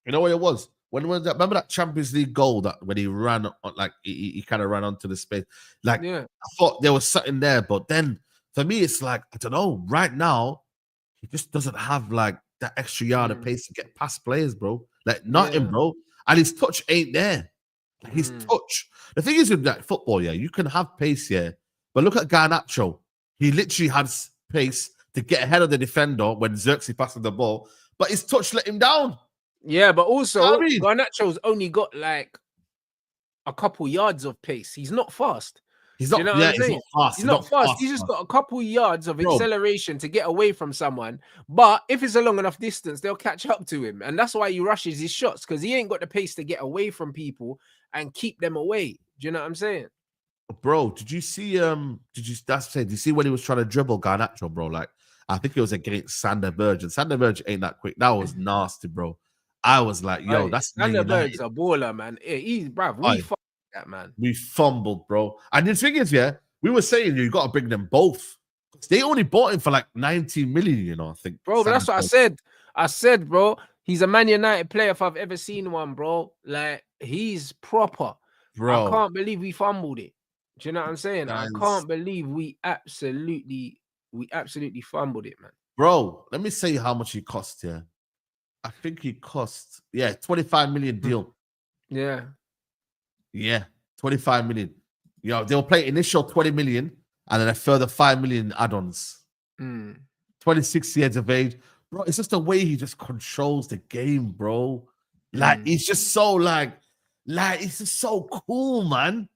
You know what it was? Remember that Champions League goal that when he ran he kind of ran onto the space. I thought there was something there, but then for me it's I don't know. Right now, he just doesn't have that extra yard of pace to get past players, bro. Nothing, bro. And his touch ain't there. His touch. The thing is with football, you can have pace, but look at Garnacho. He literally has pace to get ahead of the defender when Xerxes passes the ball, but his touch let him down. Yeah, but also Garnacho's only got a couple yards of pace. He's not fast. He's not, he's not fast. He's just got a couple yards of acceleration to get away from someone. But if it's a long enough distance, they'll catch up to him. And that's why he rushes his shots, because he ain't got the pace to get away from people and keep them away. Do you know what I'm saying? Bro, did you see when he was trying to dribble Garnacho, bro? I think it was against Sander Berge. And Sander Berge ain't that quick. That was nasty, bro. I was like, yo, that's Sander Berge's a baller, man. He's that, man. We fumbled, bro. And the thing is, we were saying you got to bring them both. They only bought him for 19 million, I think. Bro, but that's what I said. I said, bro, he's a Man United player if I've ever seen one, bro. He's proper. Bro, I can't believe we fumbled it. Do you know what I'm saying? I can't believe we absolutely fumbled it, man. Bro, let me say how much he cost here. I think he cost, 25 million deal. Yeah. Yeah, 25 million. You know, they'll play initial 20 million and then a further 5 million add-ons. 26 years of age. Bro, it's just the way he just controls the game, bro. Like, he's just so like, it's just so cool, man.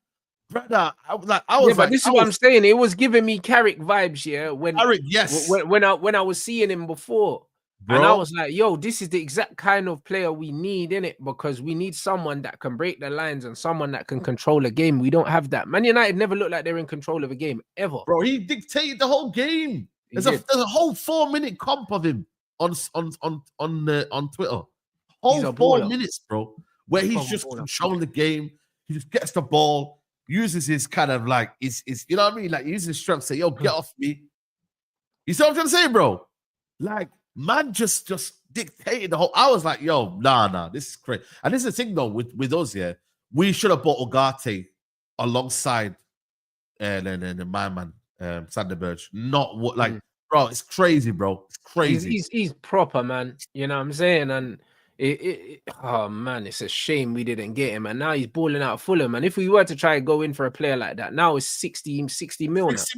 Brother, I was but this is what I'm saying. It was giving me Carrick vibes, yeah. Carrick, yes. When I was seeing him before, bro. And I was like, yo, this is the exact kind of player we need, innit? Because we need someone that can break the lines and someone that can control a game. We don't have that. Man United never looked like they're in control of a game ever. Bro, he dictated the whole game. There's a whole 4-minute comp of him on Twitter. Whole 4 minutes, bro, where he's just controlling the game. He just gets the ball, uses his kind of like is you know what I mean? Like, he uses his strength, say, yo, get off me. You see what I'm trying to say, bro? Like, man just dictated the whole. I was like, yo, nah, this is crazy. And this is the thing though, with us, yeah, we should have bought Ugarte alongside my man, Sanderberg. Not what like, bro, it's crazy, bro. It's crazy. He's proper, man. You know what I'm saying? And oh man, it's a shame we didn't get him. And now he's balling out of Fulham. And if we were to try and go in for a player like that, now it's 60 million. 60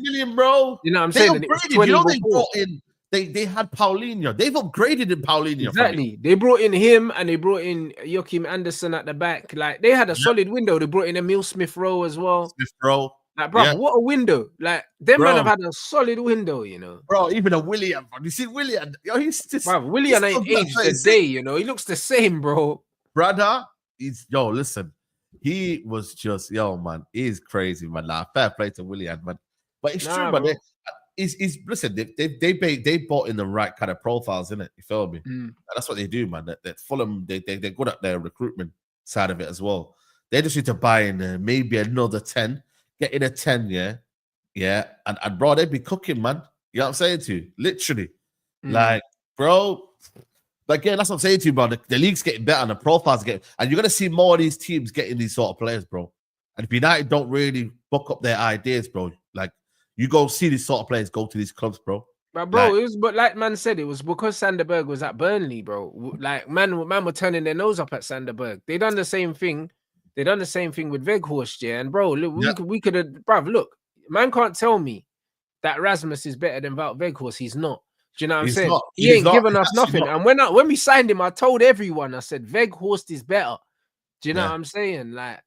million, bro. You know what I'm saying? You know, they brought in. They had Paulinho. They've upgraded in Paulinho. Exactly. They brought in him and they brought in Joachim Anderson at the back. Like, they had a solid window. They brought in Emil Smith-Rowe as well. Smith-Rowe. Like, bro, what a window. Like, them men have had a solid window, you know. Bro, even a Willian. You see Willian? Yo, he's just... Bro, Willian ain't aged a day, you know. He looks the same, bro. Brother, listen. He was just, man, he's crazy, man. Nah, fair play to Willian, man. But it's true, man. Listen, they bought in the right kind of profiles, innit? You feel me? And that's what they do, man. That Fulham, they're good at their recruitment side of it as well. They just need to buy in maybe another 10, get in a 10, yeah, and bro, they'd be cooking, man. You know what I'm saying to you? Literally, like, bro. But again, that's what I'm saying to you, bro. The league's getting better and the profiles getting, and you're gonna see more of these teams getting these sort of players, bro. And if United don't really buck up their ideas, bro, like, you go see these sort of players go to these clubs, bro. But bro, like man said, it was because Sanderberg was at Burnley, bro. Like, man were turning their nose up at Sanderberg. They done the same thing. They done the same thing with Weghorst, yeah. And bro, look, we could have, bruv, look, man can't tell me that Rasmus is better than Wout Weghorst. He's not. Do you know what I'm saying? He ain't giving us nothing. And when we signed him, I told everyone, I said, Weghorst is better. Do you know what I'm saying? Like,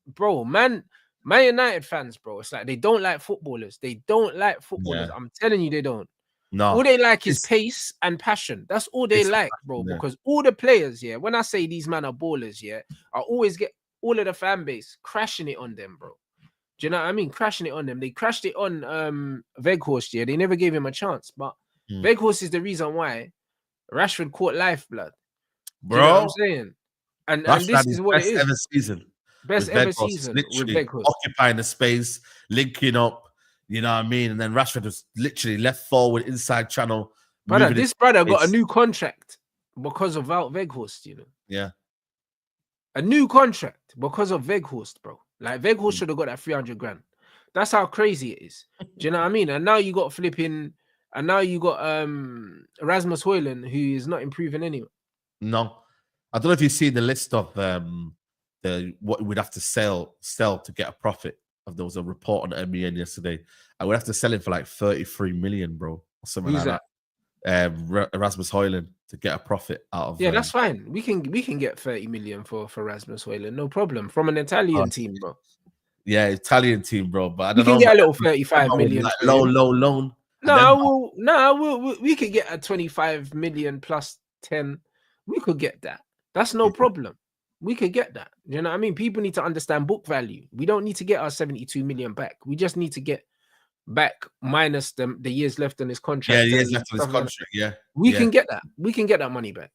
bro, Man United fans, bro, it's like they don't like footballers. They don't like footballers. I'm telling you, they don't. No. All they like is pace and passion. That's all they like, bro. Yeah. Because all the players, when I say these men are ballers, I always get all of the fan base crashing it on them, bro. Do you know what I mean? Crashing it on them. They crashed it on Weghorst, They never gave him a chance. But Weghorst is the reason why Rashford caught lifeblood. Bro, you know what I'm saying? And this is what it is. Ever season. Best ever season. Literally occupying the space, linking up, you know what I mean? And then Rashford was literally left forward, inside channel. Brother, this brother got a new contract because of Wout Weghorst, you know? Yeah. A new contract because of Weghorst, bro. Like, Weghorst should have got that 300 grand. That's how crazy it is. Do you know what I mean? And now you got Rasmus Hojlund, who is not improving anyway. No. I don't know if you've seen the list of what we'd have to sell to get a profit. There was a report on MEN yesterday. I would have to sell him for like 33 million, bro, or something like that. Rasmus Hojlund to get a profit out of. Yeah, that's fine. We can get 30 million for Rasmus Hojlund, no problem, from an Italian team, bro. Yeah, Italian team, bro. But I don't know. We can get a little 35 million. Like loan. No, we could get a 25 million plus 10. We could get that. That's no problem. We could get that. You know what I mean? People need to understand book value. We don't need to get our 72 million back. We just need to get back minus the years left on his contract. Yeah, years left on his contract. Yeah. We can get that. We can get that money back.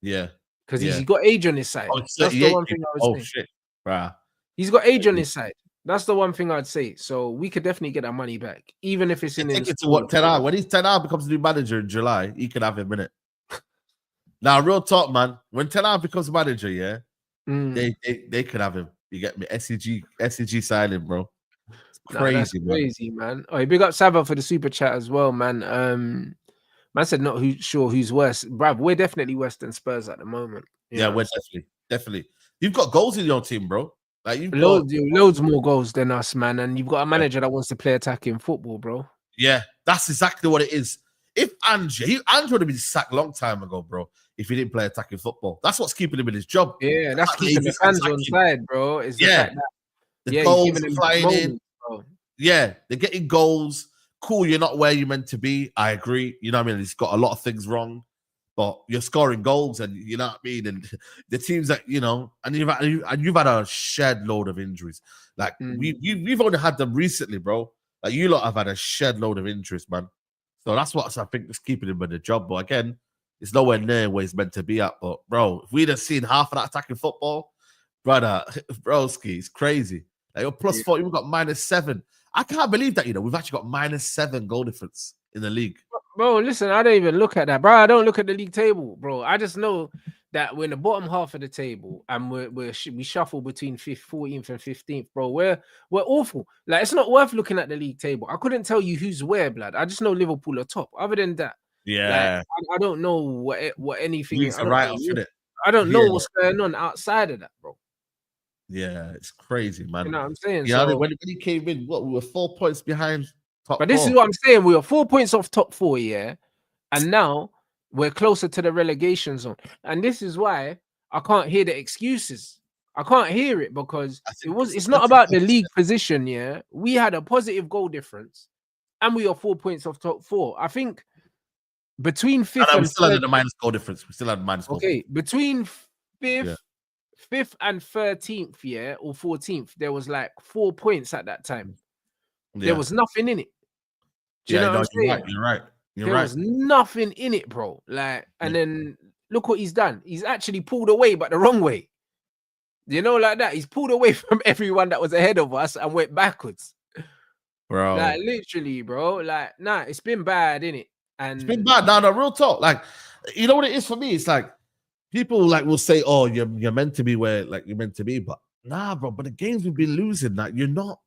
Yeah. Because he's got age on his side. That's the one thing I would say. Oh, shit. Bruh. He's got age on his side. That's the one thing I'd say. So we could definitely get that money back, even if it's in his. To what, 10 when he's 10 becomes the new manager in July, he can have him in it. Now, real talk, man. When 10 becomes manager, they could have him. You get me? SCG signing, bro. It's crazy, crazy, man. Oh, big up Sava for the super chat as well, man. Man said not sure who's worse. Bruv, we're definitely worse than Spurs at the moment. Yeah, we're definitely. You've got goals in your team, bro. Like you've got loads more goals than us, man, and you've got a manager that wants to play attacking football, bro. Yeah, that's exactly what it is. If Andrew would have been sacked a long time ago, bro, if he didn't play attacking football. That's what's keeping him in his job. Yeah, that's keeping the fans on side, bro. It's the fact that the he's goals giving them flying moments, in. bro. Yeah, they're getting goals. Cool, you're not where you're meant to be. I agree. You know what I mean? He's got a lot of things wrong, but you're scoring goals, and you know what I mean. And the teams that and you've had a shed load of injuries. Like we've only had them recently, bro. Like you lot have had a shed load of injuries, man. So that's what I think is keeping him in the job. But again, it's nowhere near where he's meant to be at. But bro, if we'd have seen half of that attacking football, brother, broski, it's crazy. Like you're plus 40, we've got -7. I can't believe that, we've actually got -7 goal difference in the league. Bro, listen, I don't even look at that, bro. I don't look at the league table, bro. I just know that we're in the bottom half of the table and we shuffle between 14th and 15th, bro. We're awful. Like, it's not worth looking at the league table. I couldn't tell you who's where, blood. I just know Liverpool are top. Other than that, like, I don't know what anything is. I don't know what's going on outside of that, bro. Yeah, it's crazy, man. You know what I'm saying? Yeah, so, when he came in, we were 4 points behind top 4. But this is what I'm saying. We were 4 points off top 4, yeah. And now we're closer to the relegation zone. And this is why I can't hear the excuses. I can't hear it because it's not about the league position, yeah. We had a positive goal difference and we are 4 points off top 4. I think between 5th we still had the minus goal difference. We still had minus goal. Okay, between 5th and 13th, yeah, or 14th, there was like 4 points at that time. Yeah. There was nothing in it. Do you know what I'm saying? You're right. There was nothing in it, bro. Like, and then look what he's done. He's actually pulled away, but the wrong way. Like that. He's pulled away from everyone that was ahead of us and went backwards. Bro. Like, literally, bro. Like, nah, it's been bad, innit? And it's been bad. No, real talk. Like, you know what it is for me? It's like people will say, "Oh, you're meant to be where you're meant to be," but nah, bro. But the games we've been losing, like you're not.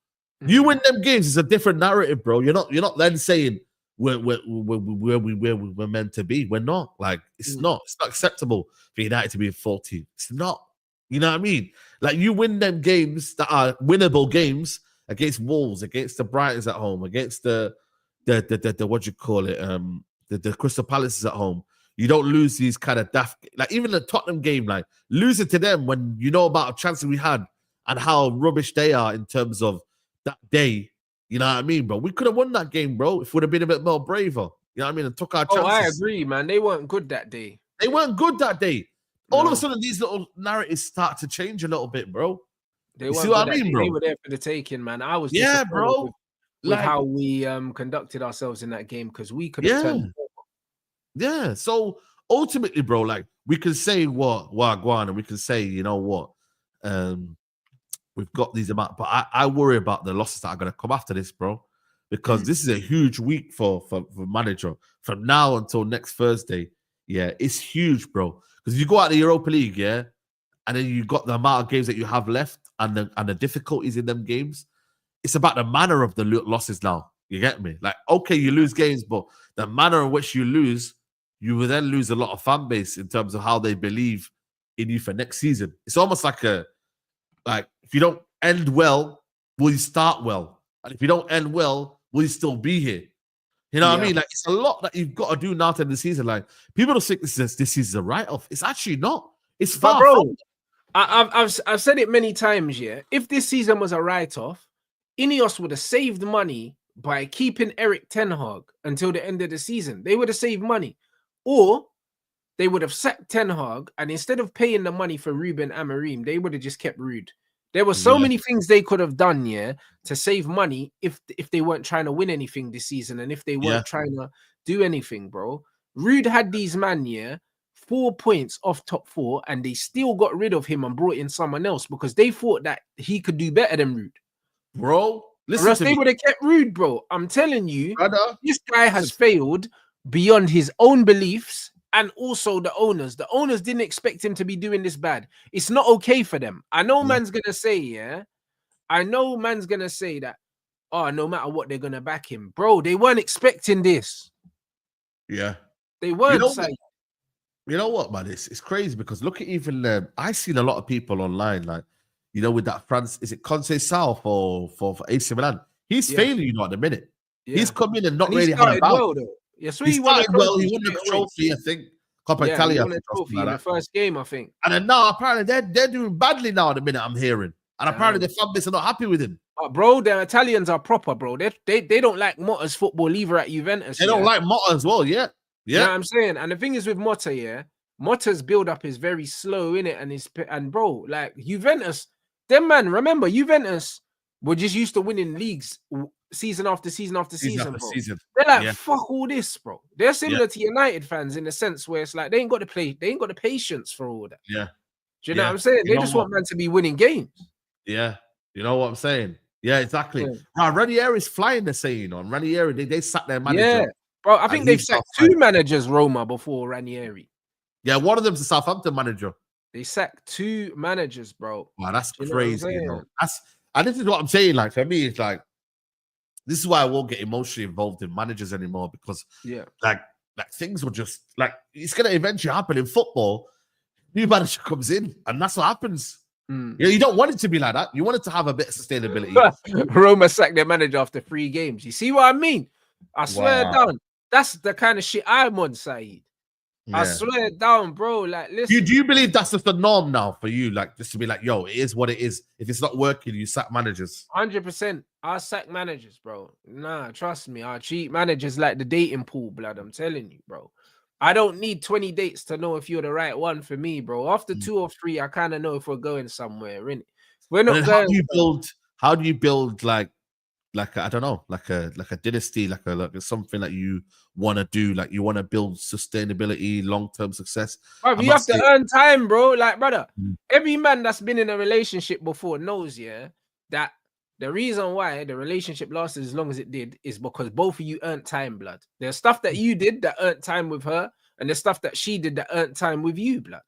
You win them games. It's a different narrative, bro. You're not then saying we're meant to be. We're not. Like it's not. It's not acceptable for United to be in 14. It's not. You know what I mean? Like you win them games that are winnable games against Wolves, against the Brightons at home, against the what you call it, the Crystal Palaces at home. You don't lose these kind of daft, like even the Tottenham game, like losing to them when you know about a chances we had and how rubbish they are in terms of that day. You know what I mean, bro? We could have won that game, bro, if we'd have been a bit more braver. You know what I mean? And took our chances. Oh, I agree, man. They weren't good that day. They weren't good that day. All of a sudden, these little narratives start to change a little bit, bro. They see what I mean, bro? They were there for the taking, man. I was bro. With how we conducted ourselves in that game because we could have turned. Yeah. So ultimately, bro, like we can say what Wagwan, and we can say, you know what, we've got these amount, but I worry about the losses that are going to come after this, bro, because this is a huge week for manager from now until next Thursday. Yeah, it's huge, bro. Because if you go out the Europa League, yeah, and then you got the amount of games that you have left and the difficulties in them games, it's about the manner of the losses now. You get me? Like, okay, you lose games, but the manner in which you lose, you will then lose a lot of fan base in terms of how they believe in you for next season. It's almost like if you don't end well, will you start well? And if you don't end well, will you still be here? You know what I mean? Like, it's a lot that you've got to do now to end the season. Like, people don't think this is a write-off. It's actually not. It's far from. I've said it many times, yeah. If this season was a write-off, Ineos would have saved money by keeping Erik ten Hag until the end of the season. They would have saved money. Or they would have sacked Ten Hag, and instead of paying the money for Ruben Amorim, they would have just kept Ruud. There were so many things they could have done, yeah, to save money if they weren't trying to win anything this season and if they weren't trying to do anything, bro. Ruud had these man, 4 points off top 4, and they still got rid of him and brought in someone else because they thought that he could do better than Ruud. Bro, listen, or else they would have kept Ruud, bro. I'm telling you, brother, this guy has failed beyond his own beliefs. And also the owners. The owners didn't expect him to be doing this bad. It's not okay for them. I know man's going to say, I know man's going to say that, oh, no matter what, they're going to back him. Bro, they weren't expecting this. Yeah. They weren't. You know what, man? It's crazy because look at even, I've seen a lot of people online, like, you know, with that France, is it Conceição for AC Milan? He's failing, you know, at the minute. Yeah. He's come in and not really had a bout. Well, though. Yes, he started well. He won the trophy, I think. Coppa Italia, he won a trophy in the first game, I think. And then now apparently they're doing badly now at the minute. I'm hearing, and apparently the fan base are not happy with him. Bro, the Italians are proper, bro. They don't like Motta's football either at Juventus. They don't like Motta as well, yeah. You know what I'm saying? And the thing is with Motta, Motta's build up is very slow, innit? And bro, like Juventus, them man, remember Juventus were just used to winning leagues season after season after season, bro. They're like, fuck all this, bro. They're similar to United fans in the sense where it's like they ain't got the patience for all that. Yeah. Do you know what I'm saying? They just want man to be winning games. Yeah. You know what I'm saying? Yeah, exactly. Now, Ranieri's flying the saying on. Ranieri, they sacked their manager. Yeah, bro. I think they've sacked 2 managers, Roma, before Ranieri. Yeah, one of them's the Southampton manager. They sacked 2 managers, bro. Wow, that's crazy, you know. And this is what I'm saying. Like, for me, it's like, this is why I won't get emotionally involved in managers anymore, because like things will just like, it's gonna eventually happen in football. New manager comes in, and that's what happens. You don't want it to be like that. You want it to have a bit of sustainability. Roma sacked their manager after 3 games. You see what I mean? I swear down. That's the kind of shit I'm on, Saeed. I swear down, bro. Like, listen. Do you believe that's just the norm now for you? Like, just to be like, yo, it is what it is. If it's not working, you sack managers. 100%. I sack managers, bro. Nah, trust me. I treat managers like the dating pool, blood. I'm telling you, bro. I don't need 20 dates to know if you're the right one for me, bro. After 2 or 3, I kind of know if we're going somewhere, innit? We're not going. How do you build like I don't know, like a dynasty, like something that you want to do, like you want to build sustainability, long-term success. Bro, you have to earn time, bro. Like, brother, every man that's been in a relationship before knows, that the reason why the relationship lasted as long as it did is because both of you earned time, blood. There's stuff that you did that earned time with her, and there's stuff that she did that earned time with you, blood.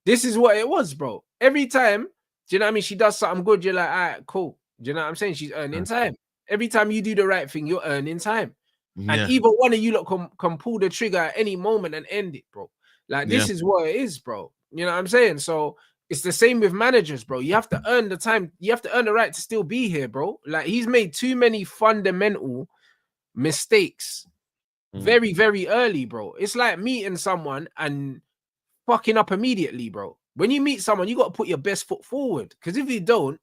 This is what it was, bro. Every time, do you know what I mean? She does something good, you're like, all right, cool. Do you know what I'm saying? She's earning time. Every time you do the right thing, you're earning time. And either one of you lot can pull the trigger at any moment and end it, bro. Like, this is what it is, bro. You know what I'm saying? So it's the same with managers, bro. You have to earn the time. You have to earn the right to still be here, bro. Like, he's made too many fundamental mistakes very, very early, bro. It's like meeting someone and fucking up immediately, bro. When you meet someone, you got to put your best foot forward. Because if you don't,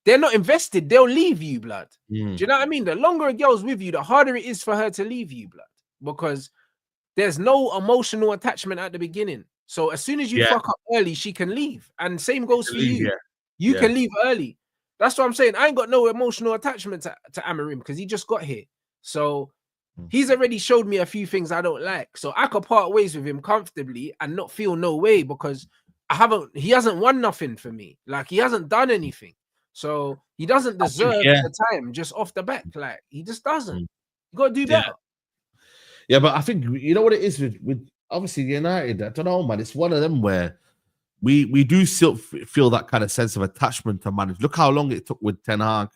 they're not invested. They'll leave you, blood. Do you know what I mean? The longer a girl's with you, the harder it is for her to leave you, blood. Because there's no emotional attachment at the beginning. So as soon as you fuck up early, she can leave. And same goes for you. You can leave early. That's what I'm saying. I ain't got no emotional attachment to Amorim because he just got here. So he's already showed me a few things I don't like. So I could part ways with him comfortably and not feel no way because he hasn't won nothing for me. Like, he hasn't done anything. So he doesn't deserve the time just off the back. Like, he just doesn't. You got to do better. Yeah, but I think, you know what it is with obviously United, I don't know, man. It's one of them where we do still feel that kind of sense of attachment to manage. Look how long it took with Ten Hag,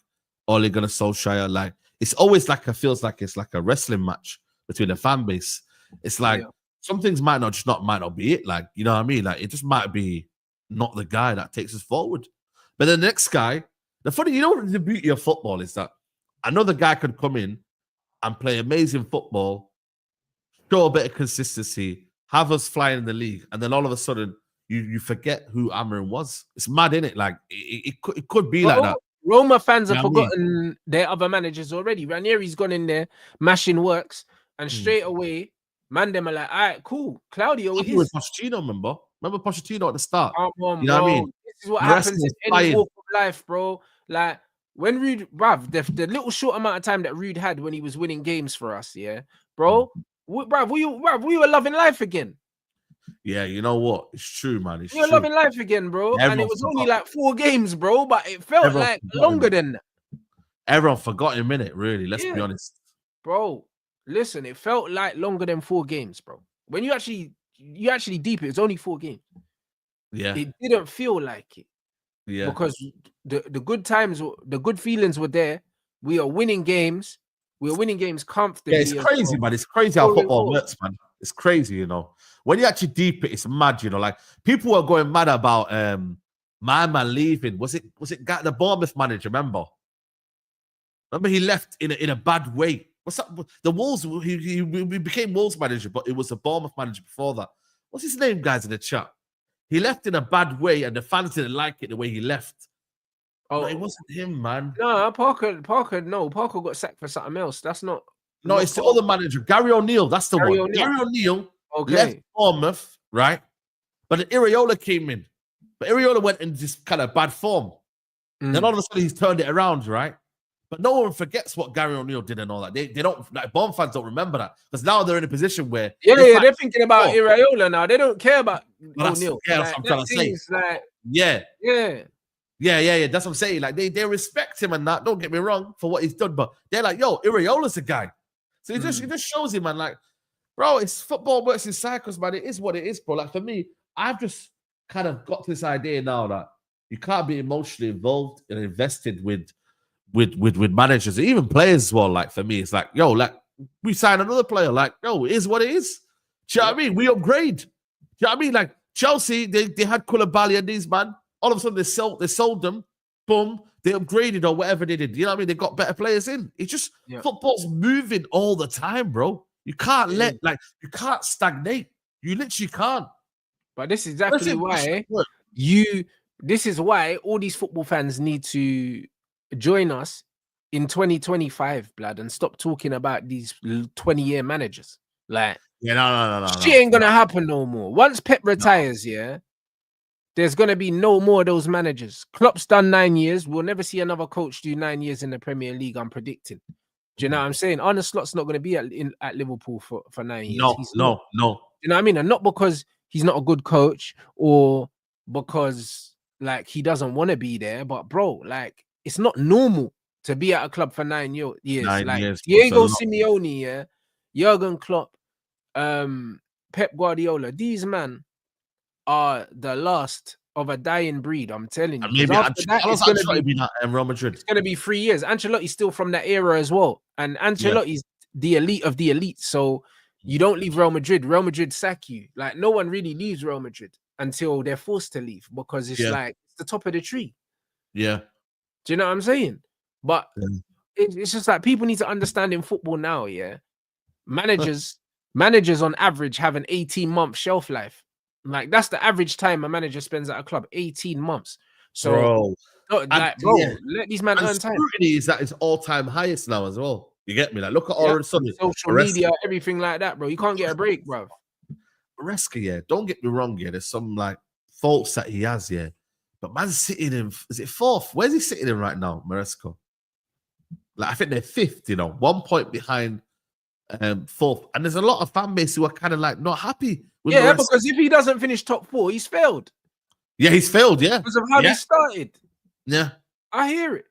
Ole Gunnar Solskjaer. Like, it's always like feels like it's like a wrestling match between the fan base. It's like some things might not be it. Like, you know what I mean? Like, it just might be not the guy that takes us forward. But the next guy, you know what the beauty of football is that another guy could come in and play amazing football, show a bit of consistency, have us flying in the league, and then all of a sudden you forget who Amorim was. It's mad, innit? Like, it could be like that. Roma fans have forgotten their other managers already. Ranieri's gone in there, mashing works, and straight away, man, them are like, all right, cool. Claudio is. With Pochettino, remember? Remember Pochettino at the start? Come on, you know what I mean? This is what happens in any walk of life, bro. Like, when Rude, bruv, the little short amount of time that Rude had when he was winning games for us, bro, we were loving life again. Yeah, you know what? It's true, man. We were loving life again, bro. And it was only like 4 games, bro, but it felt like longer than that. Everyone forgot him, innit? Really, let's be honest. Bro, listen, it felt like longer than 4 games, bro. When you actually deep it, it's only 4 games. Yeah. It didn't feel like it. Yeah. Because the good times, the good feelings were there. We are winning games. We are winning games comfortably. Yeah, it's crazy, man. It's crazy how football works, man. It's crazy, you know. When you actually deep it, it's mad, you know. Like, people are going mad about my man leaving. Was it the Bournemouth manager? Remember he left in a bad way. What's up? The Wolves. He became Wolves manager, but it was a Bournemouth manager before that. What's his name, guys, in the chat? He left in a bad way, and the fans didn't like it the way he left. Oh, it wasn't him, man. No, Parker. No, Parker got sacked for something else. That's not. No, it's the other manager, Gary O'Neill. That's the one. Gary O'Neill left Bournemouth, right? But then Iraola came in. But Iraola went in just kind of bad form. Then all of a sudden he's turned it around, right? But no one forgets what Gary O'Neill did and all that. They don't, like, Bournemouth fans don't remember that because now they're in a position where they're thinking about Iraola now. They don't care about O'Neill. That's what I'm trying to say. Like, yeah. That's what I'm saying. Like they respect him and that. Don't get me wrong for what he's done, but they're like, yo, Iraola's a guy. So it just shows him, man. Like, bro, it's football works in cycles, man. It is what it is, bro. Like for me, I've just kind of got to this idea now that you can't be emotionally involved and invested with managers, even players as well. Like for me, it's like, yo, like we sign another player. Like, yo, it is what it is. Do you know what I mean? We upgrade. Do you know what I mean? Like Chelsea, they had Koulibaly and these, man. All of a sudden they sold them. Boom, they upgraded or whatever they did. You know what I mean? They got better players in. It's just football's moving all the time, bro. You can't you can't stagnate. You literally can't. But this is exactly why this is why all these football fans need to join us in 2025, blood, and stop talking about these 20-year managers. Like, no. Shit ain't gonna happen no more. Once Pep retires, there's gonna be no more of those managers. Klopp's done 9 years. We'll never see another coach do 9 years in the Premier League. I'm predicting. Do you know what I'm saying? Arne Slot's not gonna be at Liverpool for 9 years. No. You know what I mean? And not because he's not a good coach or because like he doesn't want to be there, but bro, like it's not normal to be at a club for 9 years. 9 years. Diego Simeone, Jurgen Klopp, Pep Guardiola. These men are the last of a dying breed. I'm telling you. Maybe after that, it's going to be Real Madrid. It's going to be 3 years. Ancelotti's still from that era as well, and Ancelotti's the elite of the elite. So you don't leave Real Madrid. Real Madrid sack you. Like no one really leaves Real Madrid until they're forced to leave because it's like it's the top of the tree. Yeah. Do you know what I'm saying? But it's just like people need to understand in football now, managers on average have an 18-month shelf life. Like that's the average time a manager spends at a club, 18 months. So let these men earn time. Scrutiny is at its all-time highest now as well. You get me? Like look at all sudden social media, everything like that, bro. You can't get a break, bro. Maresca, don't get me wrong, there's some like faults that he has, but man's sitting in, is it fourth? Where's he sitting in right now, Maresca? Like I think they're fifth, 1 point behind fourth. And there's a lot of fan base who are kind of like not happy with Maresca. Because if he doesn't finish top 4, he's failed. Yeah, he's failed, because of how he started. Yeah. I hear it.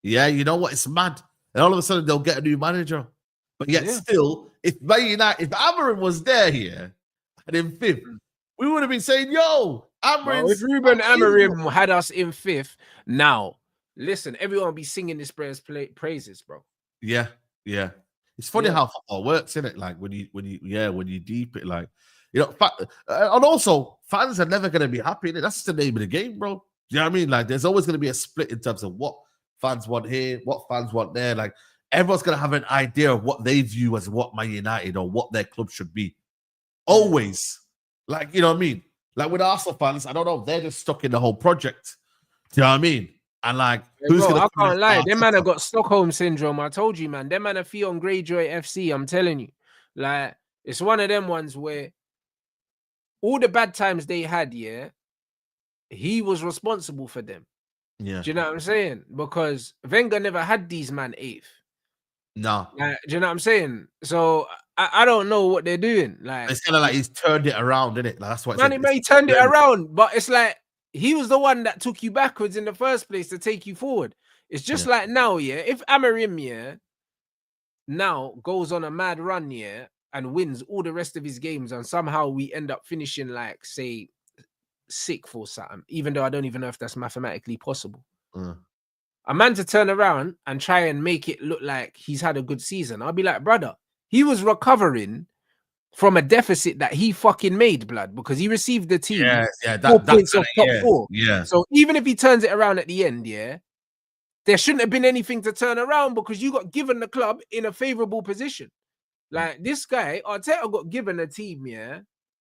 Yeah, you know what? It's mad. And all of a sudden they'll get a new manager. But yet still, if Amorim was there here and in fifth, we would have been saying, yo, Amorim. If Ruben Amorim had us in fifth, now, listen, everyone will be singing this praises, bro. Yeah. It's funny how football works, isn't it? Like when you deep it, like, and also fans are never going to be happy. That's the name of the game, bro. Do you know what I mean? Like there's always going to be a split in terms of what fans want here, what fans want there. Like everyone's going to have an idea of what they view as what Man United or what their club should be. Always. Like, you know what I mean? Like with Arsenal fans, I don't know, they're just stuck in the whole project. Do you know what I mean? And like, I can't lie. Them man have got Stockholm syndrome. I told you, man. Them man are feel on Greyjoy FC. I'm telling you. Like, it's one of them ones where all the bad times they had, he was responsible for them. Yeah. Do you know what I'm saying? Because Wenger never had these man eighth. No. Like, do you know what I'm saying? So I don't know what they're doing. Like it's kind of like he's turned it around, isn't it? Like, that's what he turned it around, but it's like he was the one that took you backwards in the first place to take you forward. It's just like now, if Amorim, now goes on a mad run, and wins all the rest of his games, and somehow we end up finishing like, say, sixth or something, even though I don't even know if that's mathematically possible. A man to turn around and try and make it look like he's had a good season, I'll be like, brother, he was recovering from a deficit that he fucking made, blood, because he received the team that 4 points off top 4. Yeah. So even if he turns it around at the end, there shouldn't have been anything to turn around because you got given the club in a favorable position. Like this guy, Arteta got given a team,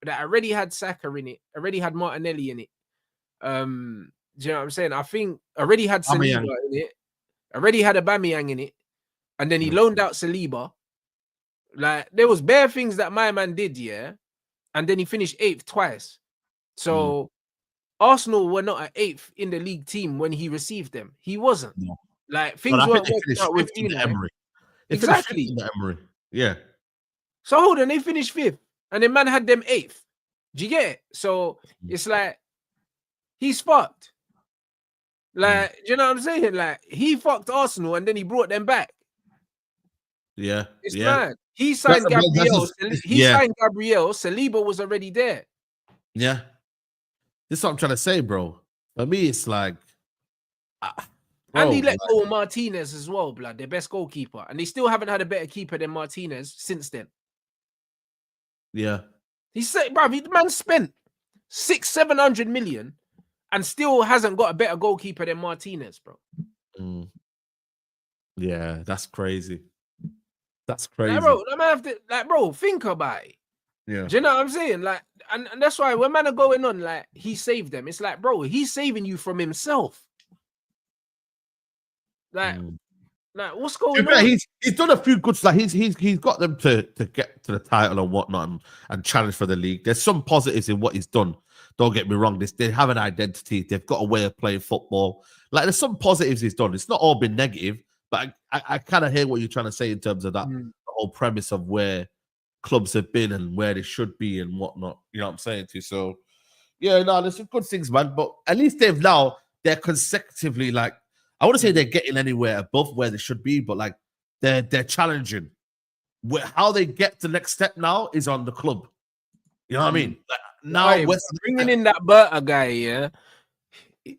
that already had Saka in it, already had Martinelli in it. Do you know what I'm saying? I think already had Saliba in it, already had Aubameyang in it, and then he loaned out Saliba. Like there was bare things that my man did, and then he finished 8th twice. So Arsenal were not at 8th in the league team when he received them. He wasn't. No. Like things weren't working out with Emery. Exactly. Emery. Yeah. So hold on, they finished 5th, and the man had them 8th. Do you get it? So it's like he's fucked. Like, do you know what I'm saying? Like he fucked Arsenal and then he brought them back. Yeah, it's mad. He signed Gabriel. Signed Gabriel. Saliba was already there. Yeah, this is what I'm trying to say, bro. For me, it's like, and he let go of Martinez as well, blood, their best goalkeeper, and they still haven't had a better keeper than Martinez since then. Yeah, he said, bro, the man spent 600-700 million and still hasn't got a better goalkeeper than Martinez, bro. Yeah, that's crazy. That's crazy. Like, bro, I might have to, like, bro, think about it. Yeah. Do you know what I'm saying? Like, and that's why when man are going on, like, he saved them. It's like, bro, he's saving you from himself. Like, like what's going on? He's done a few good, like he's got them to get to the title and whatnot and challenge for the league. There's some positives in what he's done. Don't get me wrong. They have an identity. They've got a way of playing football. Like there's some positives he's done. It's not all been negative, but I kind of hear what you're trying to say in terms of that the whole premise of where clubs have been and where they should be and whatnot. You know what I'm saying to you? So yeah, no, there's some good things, man. But at least they're consecutively, like, I wouldn't say they're getting anywhere above where they should be, but like they're challenging. How they get to the next step now is on the club. You know what I mean? Like, now bringing in that Berta guy,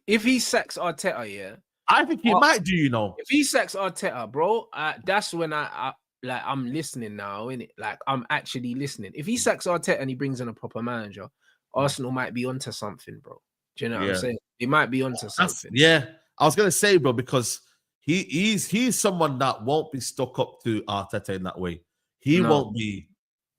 if he sacks Arteta, I think he might do. You know, if he sacks Arteta, bro, that's when I'm listening now, innit? Like I'm actually listening. If he sacks Arteta and he brings in a proper manager, Arsenal might be onto something, bro. Do you know what I'm saying? He might be onto something. Yeah. I was gonna say, bro, because he's someone that won't be stuck up to Arteta in that way. He won't be,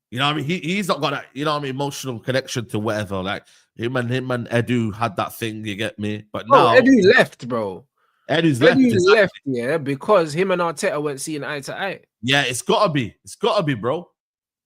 you know what I mean? He's not got that, you know what I mean, emotional connection to whatever. Like him and Edu had that thing, you get me? But now Edu left, bro. Edu's left, because him and Arteta weren't seeing eye to eye. Yeah, it's gotta be, bro.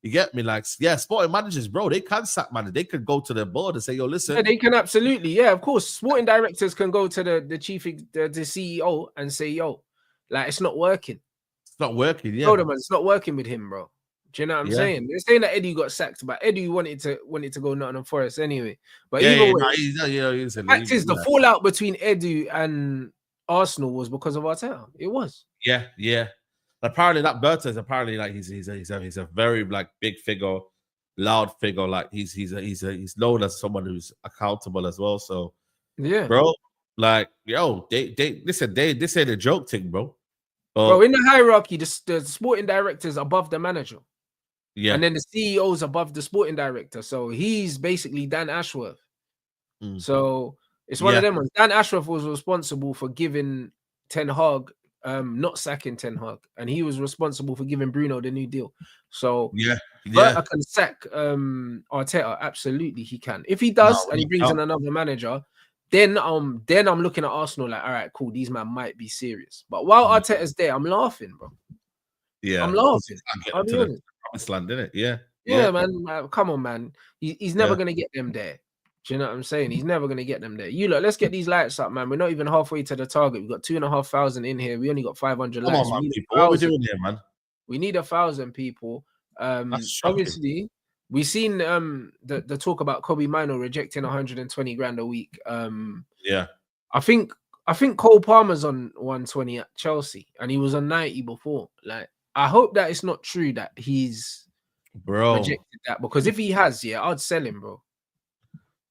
You get me? Like, yeah, sporting managers, bro, they can sack manager. They could go to their board and say, yo, listen. Yeah, they can absolutely. Yeah, of course. Sporting directors can go to the chief, the CEO and say, yo, like, it's not working. It's not working, yeah. No, man, it's not working with him, bro. Do you know what I'm saying? They're saying that Eddie got sacked, but Eddie wanted to go Nottingham Forest anyway. But the fact is, the fallout between Edu and Arsenal was because of Arteta. It was. Yeah. Apparently, that Berta is apparently like he's a very like big figure, loud figure. Like he's known as someone who's accountable as well. So yeah, bro, like yo, they listen. This ain't a joke thing, bro. Bro, in the hierarchy, the sporting director is above the manager. Yeah, and then the CEO is above the sporting director. So he's basically Dan Ashworth. So it's one of them ones. Dan Ashworth was responsible for giving Ten Hag. Not sacking Ten Hag, and he was responsible for giving Bruno the new deal. So I can sack Arteta. Absolutely, he can. If he does, and he brings in another manager, then I'm looking at Arsenal like, all right, cool. These man might be serious. But while Arteta's there, I'm laughing, bro. Yeah, I'm laughing. I'll be honest. Promised land, didn't it? Yeah, man. Come on, man. He's never gonna get them there. Do you know what I'm saying? He's never going to get them there. You look, let's get these lights up, man. We're not even halfway to the target. We've got 2,500 in here. We only got 500 lights. Come on, man, what are we doing here, man? We need 1,000 people. Obviously, we've seen the talk about Kobbie Mainoo rejecting 120 grand a week. Yeah. I think Cole Palmer's on 120 at Chelsea, and he was on 90 before. Like, I hope that it's not true that he's rejected that, because if he has, I'd sell him, bro.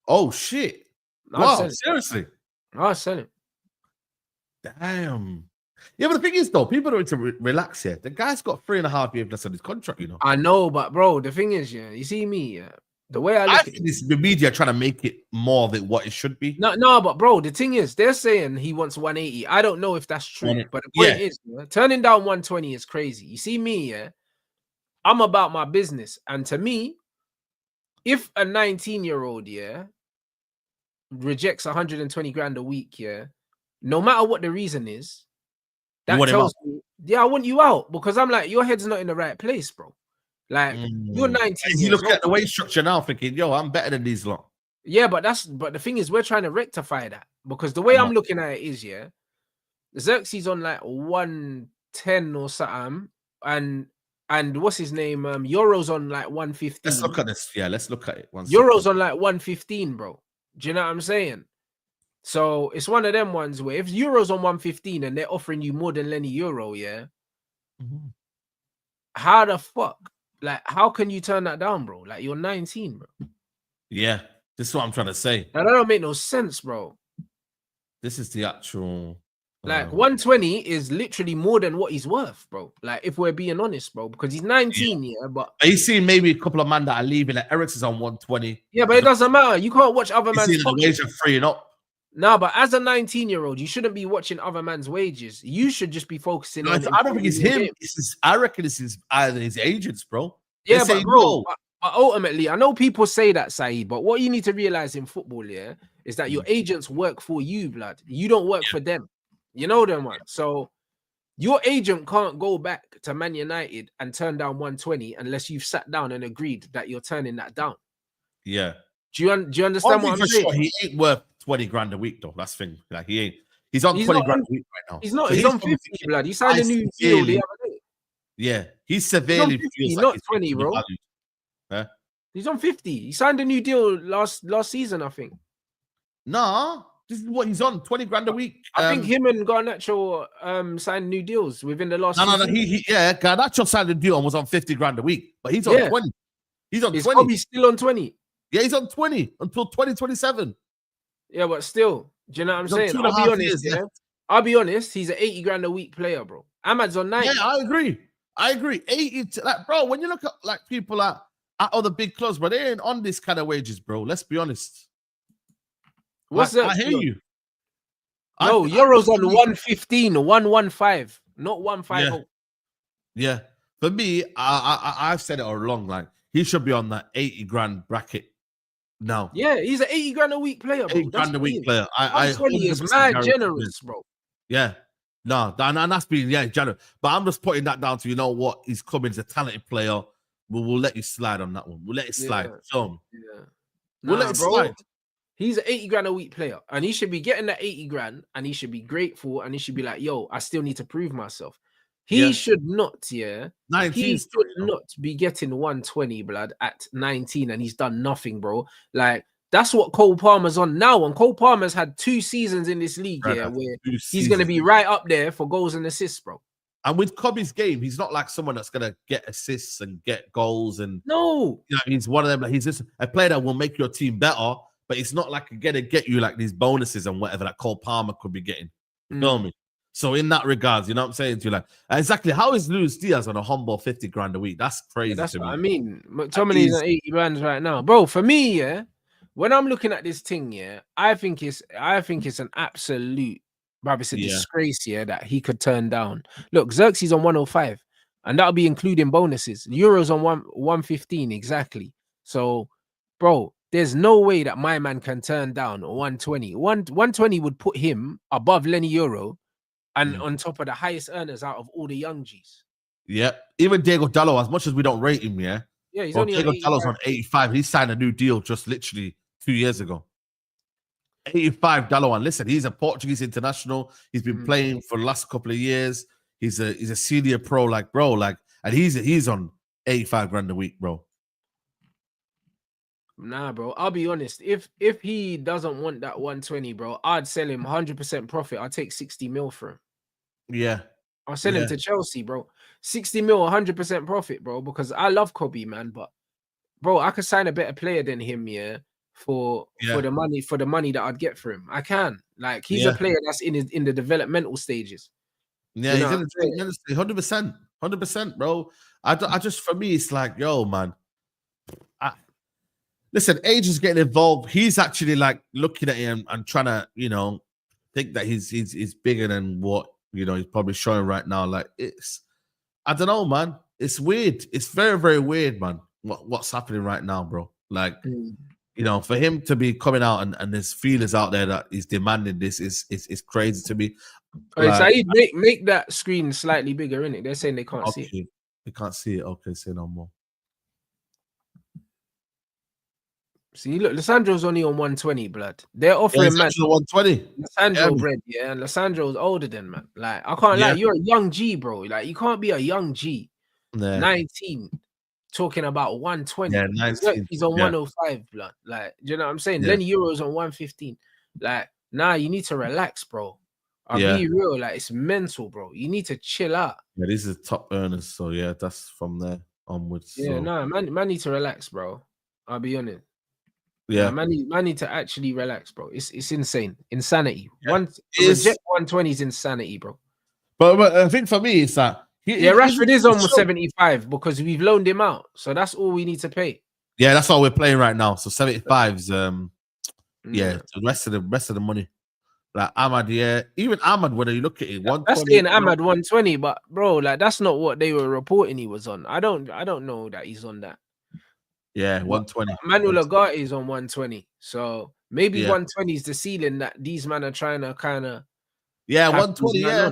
Oh shit! Wow, seriously? I'll sell him. Damn. Yeah, but the thing is, though, people don't need to relax here. The guy's got 3.5 years left on his contract, you know. I know, but bro, the thing is, yeah, you see me, yeah, the way I I look think at it, this the media trying to make it more than what it should be. no, but bro, the thing is, they're saying he wants 180. I don't know if that's true, but the point is, yeah, turning down 120 is crazy. You see me, yeah, I'm about my business, and to me, if a 19-year-old, yeah, rejects 120 grand a week, yeah, no matter what the reason is, that tells me, yeah, I want you out, because I'm like, your head's not in the right place, bro. Like, you're 19 years years look old. at the wage structure now, thinking, yo, I'm better than these lot. Yeah, but the thing is, we're trying to rectify that, because the way I'm looking at it is, yeah, Xerxes on like 110 or something, and what's his name? Euro's on like 115. Let's look at this. Yeah, let's look at it. Euro's on like 115, bro. Do you know what I'm saying? So it's one of them ones where if Euro's on 115 and they're offering you more than Lenny Euro, yeah, how the fuck? Like, how can you turn that down, bro? Like, you're 19, bro. Yeah, this is what I'm trying to say. That don't make no sense, bro. This is the actual. Like 120 is literally more than what he's worth, bro. Like, if we're being honest, bro, because he's 19, yeah, but he's seen maybe a couple of men that are leaving. Like Eric's on 120. Yeah, but it doesn't matter. You can't watch other man's wage of freeing up. No, but as a 19-year-old, you shouldn't be watching other man's wages. You should just be focusing on. I don't think it's him. I reckon it's either his agents, bro. Yeah, but bro, but ultimately, I know people say that, Saeed, but what you need to realize in football, yeah, is that your agents work for you, blood. You don't work for them. You know them, man. So your agent can't go back to Man United and turn down 120 unless you've sat down and agreed that you're turning that down. Yeah. Do you understand what I'm saying? Sure, he ain't worth 20 grand a week, though. That's the thing. Like, he ain't. He's on 20 grand a week right now. He's not. So he's on 50, blood. He signed a new deal the other day. Yeah. He's severely. He's not 20, bro. Huh? He's on 50. He signed a new deal last season, I think. Nah. This is what he's on, 20 grand a week. I think him and Garnacho signed new deals within the last. No. Garnacho signed a deal and was on 50 grand a week, but he's on 20. He's on 20. Kobbie still on 20. Yeah, he's on 20 until 2027. Yeah, but still, do you know what I'm saying? I'll be honest, I'll be honest. He's an 80 grand a week player, bro. Ahmad's on 90. Yeah, I agree. 80, like, bro. When you look at like people at other big clubs, but they ain't on this kind of wages, bro. Let's be honest. What's that? I hear you. No, Euro's on 115 or 115, not 150. Yeah. For me, I've said it all along. Like, he should be on that 80 grand bracket now. Yeah, he's an 80 grand a week player, bro. 80 grand a week player. I 20 is mad generous, bro. Yeah. No, and that's being generous. But I'm just putting that down to, you know what, he's coming as a talented player. We'll let you slide on that one. We'll let it slide. We'll let it slide. He's an 80 grand a week player, and he should be getting that 80 grand, and he should be grateful, and he should be like, yo, I still need to prove myself. He should not, he should not be getting 120, blood, at 19, and he's done nothing, bro. Like, that's what Cole Palmer's on now, and Cole Palmer's had 2 seasons in this league, where he's going to be right up there for goals and assists, bro. And with Kobbie's game, he's not like someone that's going to get assists and get goals. And no, you know, he's one of them. Like, he's just a player that will make your team better, but it's not like going to get you like these bonuses and whatever that Cole Palmer could be getting. You know me? So in that regards, you know what I'm saying to you? Like, exactly, how is Luis Diaz on a humble 50 grand a week? That's crazy. Yeah, that's what I mean. McTominay's on 80 grand right now, bro. For me, when I'm looking at this thing, I think it's an absolute, it's a disgrace, that he could turn down. Look, Xerxes on 105, and that'll be including bonuses. Euros on 115 exactly. So, bro, there's no way that my man can turn down 120. 120 would put him above Lenny Euro and on top of the highest earners out of all the young G's. Yeah. Even Diego Dallo, as much as we don't rate him, he's only Diego Dallo's on 85. He signed a new deal just literally 2 years ago. 85 Dallo. And listen, he's a Portuguese international. He's been playing for the last couple of years. He's a senior pro, like, bro, like, and he's on 85 grand a week, bro. Nah, bro. I'll be honest. If he doesn't want that 120, bro, I'd sell him 100% profit. I'll take 60 mil for him. Yeah. I'll send him to Chelsea, bro. 60 mil, 100% profit, bro, because I love Kobbie, man. But, bro, I could sign a better player than him, for the money that I'd get for him. I can. Like, he's a player that's in the developmental stages. Yeah, he's in the drink ministry, 100%, bro. I just, for me, it's like, yo, man. Listen, age is getting involved. He's actually like looking at him and trying to, think that he's bigger than what he's probably showing right now. Like I don't know, man. It's weird. It's very, very weird, man. What's happening right now, bro? Like, for him to be coming out and there's feelers out there that he's demanding this is crazy to me. Like, Saeed, make that screen slightly bigger, innit? They're saying they can't see it. They can't see it. Okay, say no more. See, look, Lissandro's only on 120, blood. They're offering man 120. Lissandro bread, yeah, and Lissandro's older than man. Like, I can't lie, you're a young G, bro. Like, you can't be a young G. 19 talking about 120. Yeah, 19. He's on 105, blood. Like, do you know what I'm saying? Lenny Euro's on 115. Like, nah, you need to relax, bro. I'll be real, like, it's mental, bro. You need to chill out. Yeah, these are top earners, so yeah, that's from there onwards. Yeah, nah, man need to relax, bro. I'll be honest. Yeah, man need to actually relax, bro. It's insane, insanity. Reject 120 is insanity, bro. But I think for me, it's that Rashford is almost 75 because we've loaned him out, so that's all we need to pay. Yeah, that's all we're playing right now. So 75's the rest of the money. Like Ahmad, even Ahmad, when you look at it, 120. That's saying Ahmad 120, but bro, like that's not what they were reporting he was on. I don't know that he's on that. Yeah, 120. Manuel Ugarte is on 120, so maybe 120 is the ceiling that these men are trying to kind of. Yeah, 120. Yeah,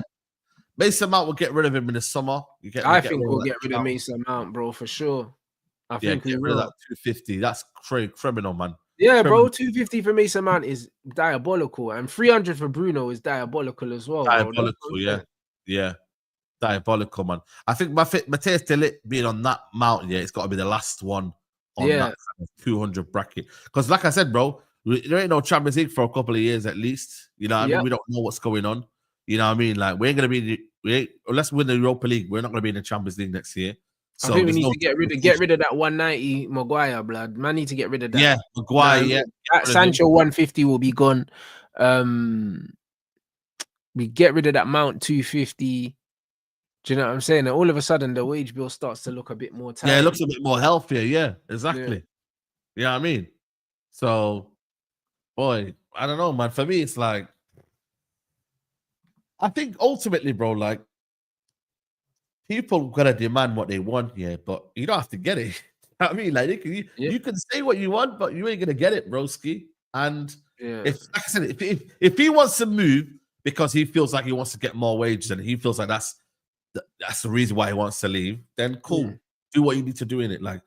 Mason Mount will get rid of him in the summer. I think we'll get rid of Mason Mount, bro, for sure. I think get rid of that 250. That's criminal, man. Yeah, bro, 250 for Mason Mount is diabolical, and 300 for Bruno is diabolical as well. Diabolical, yeah, diabolical, man. I think Mateus De Ligt being on that mountain, it's got to be the last one on that 200 bracket. Because, like I said, bro, there ain't no Champions League for a couple of years at least. You know what I mean? We don't know what's going on. You know what I mean? Like, we ain't gonna be. Unless we win the Europa League, we're not gonna be in the Champions League next year. So I think we need to get rid of that 190 Maguire, blood. Man, need to get rid of that. Yeah, Maguire. That Sancho 150 will be gone. We get rid of that Mount 250. Do you know what I'm saying? And all of a sudden, the wage bill starts to look a bit more tight. Yeah, it looks a bit more healthier. Yeah, exactly. You know what I mean? So, boy, I don't know, man. For me, it's like, I think ultimately, bro, like, people gotta demand what they want, but you don't have to get it. You know what I mean? Like, you can say what you want, but you ain't gonna get it, broski. And if, like I said, if he wants to move because he feels like he wants to get more wages and he feels like that's the reason why he wants to leave, then cool. Do what you need to do in it. Like,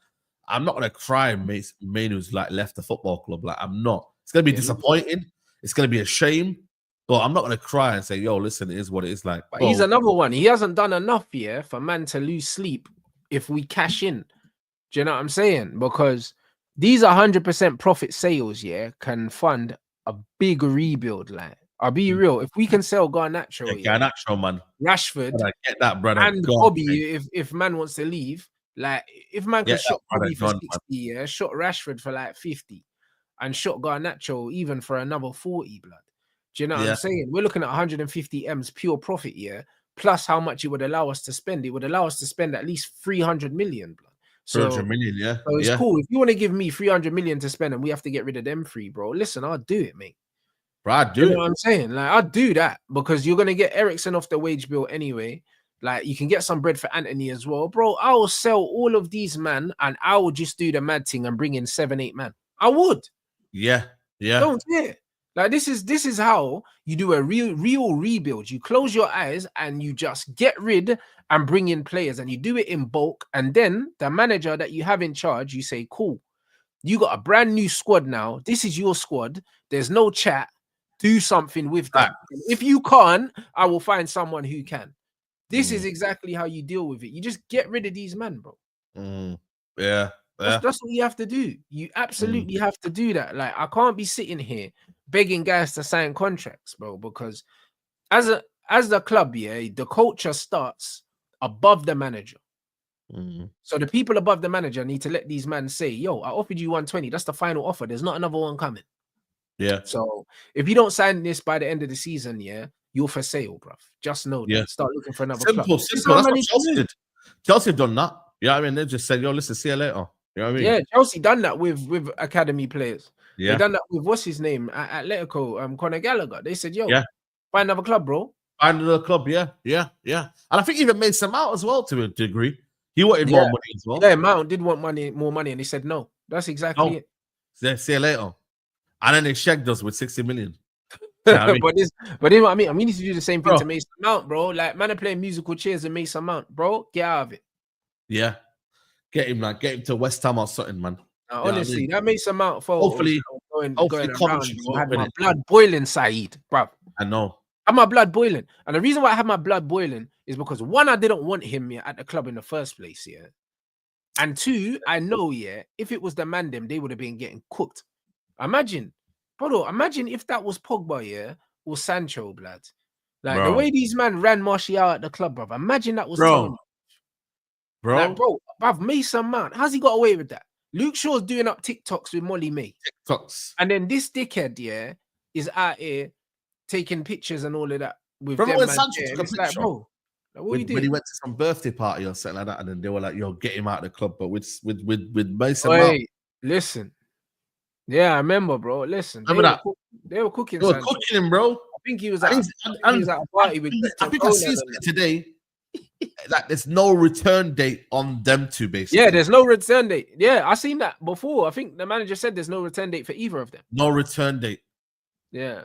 I'm not gonna cry Mainoo's like left the football club. Like, I'm not. It's gonna be disappointing. It's gonna be a shame. But I'm not gonna cry and say, "Yo, listen, it is what it is." Like, but he's another one. He hasn't done enough for man to lose sleep if we cash in. Do you know what I'm saying? Because these 100% profit sales, can fund a big rebuild. Like, I'll be real. If we can sell Garnacho, Garnacho, man, Rashford, get that brother, and Kobbie, if man wants to leave, like, if man can shot Kobbie for 60, shot Rashford for like 50, and shot Garnacho even for another 40, blood. Do you know what I'm saying? We're looking at 150 M's pure profit, plus how much it would allow us to spend. It would allow us to spend at least 300 million. So, 300 million, so it's cool. If you want to give me 300 million to spend and we have to get rid of them three, bro, listen, I'll do it, mate. Bro, I'd do it. You know what I'm saying? Like, I'd do that because you're going to get Eriksen off the wage bill anyway. Like, you can get some bread for Antony as well. Bro, I will sell all of these, man, and I will just do the mad thing and bring in 7-8 man. I would. Yeah. Don't care. Like, this is how you do a real rebuild. You close your eyes and you just get rid and bring in players, and you do it in bulk. And then the manager that you have in charge, you say, cool, you got a brand new squad now. This is your squad. There's no chat. Do something with that. If you can't, I will find someone who can. This is exactly how you deal with it. You just get rid of these men, bro. That's what you have to do. You absolutely have to do that. Like, I can't be sitting here begging guys to sign contracts, bro, because as the club, the culture starts above the manager. So the people above the manager need to let these men say, yo, I offered you 120. That's the final offer. There's not another one coming. Yeah. So if you don't sign this by the end of the season, you're for sale, bruv. Just know that. Start looking for another club. Simple. That's what Chelsea did. Chelsea done that. You know what I mean? They just said, yo, listen, see you later. You know what I mean? Yeah, Chelsea done that with academy players. Yeah. They done that with what's his name at Atletico, Conor Gallagher. They said, yo, find another club, bro. Find another club, yeah. And I think even Mason Mount as well to a degree. He wanted more money as well. Yeah, Mount did want more money, and he said no. That's exactly it. See you later. And then they shagged us with 60 million. You know what I mean? but what I mean, we need to do the same thing to Mason Mount, bro. Like, man are playing musical chairs with Mason Mount, bro. Get out of it. Yeah. Get him to West Ham or something, man. Honestly, that Mason Mount photo hopefully going around, I had my blood boiling, Saeed, bro. I know. I had my blood boiling. And the reason why I had my blood boiling is because, one, I didn't want him at the club in the first place, yeah. And two, I know, if it was the man them, they would have been getting cooked. Imagine if that was Pogba, or Sancho, blood. Like, the way these men ran Martial at the club, bro. Imagine that was Tony. Like, bruv, Mason Mount, how's he got away with that? Luke Shaw's doing up TikToks with Molly May. And then this dickhead, is out here taking pictures and all of that with them. When Sancho took a picture, like, bro, like, when he went to some birthday party or something like that, and then they were like, "Yo, get him out of the club." But with Mason Mount, listen, I remember, bro. Listen, remember that they were cooking. They were cooking him, bro. I think he was at a party with. I think I see it today. Like, there's no return date on them two, basically. Yeah, there's no return date. Yeah, I seen that before. I think the manager said there's no return date for either of them. No return date. Yeah.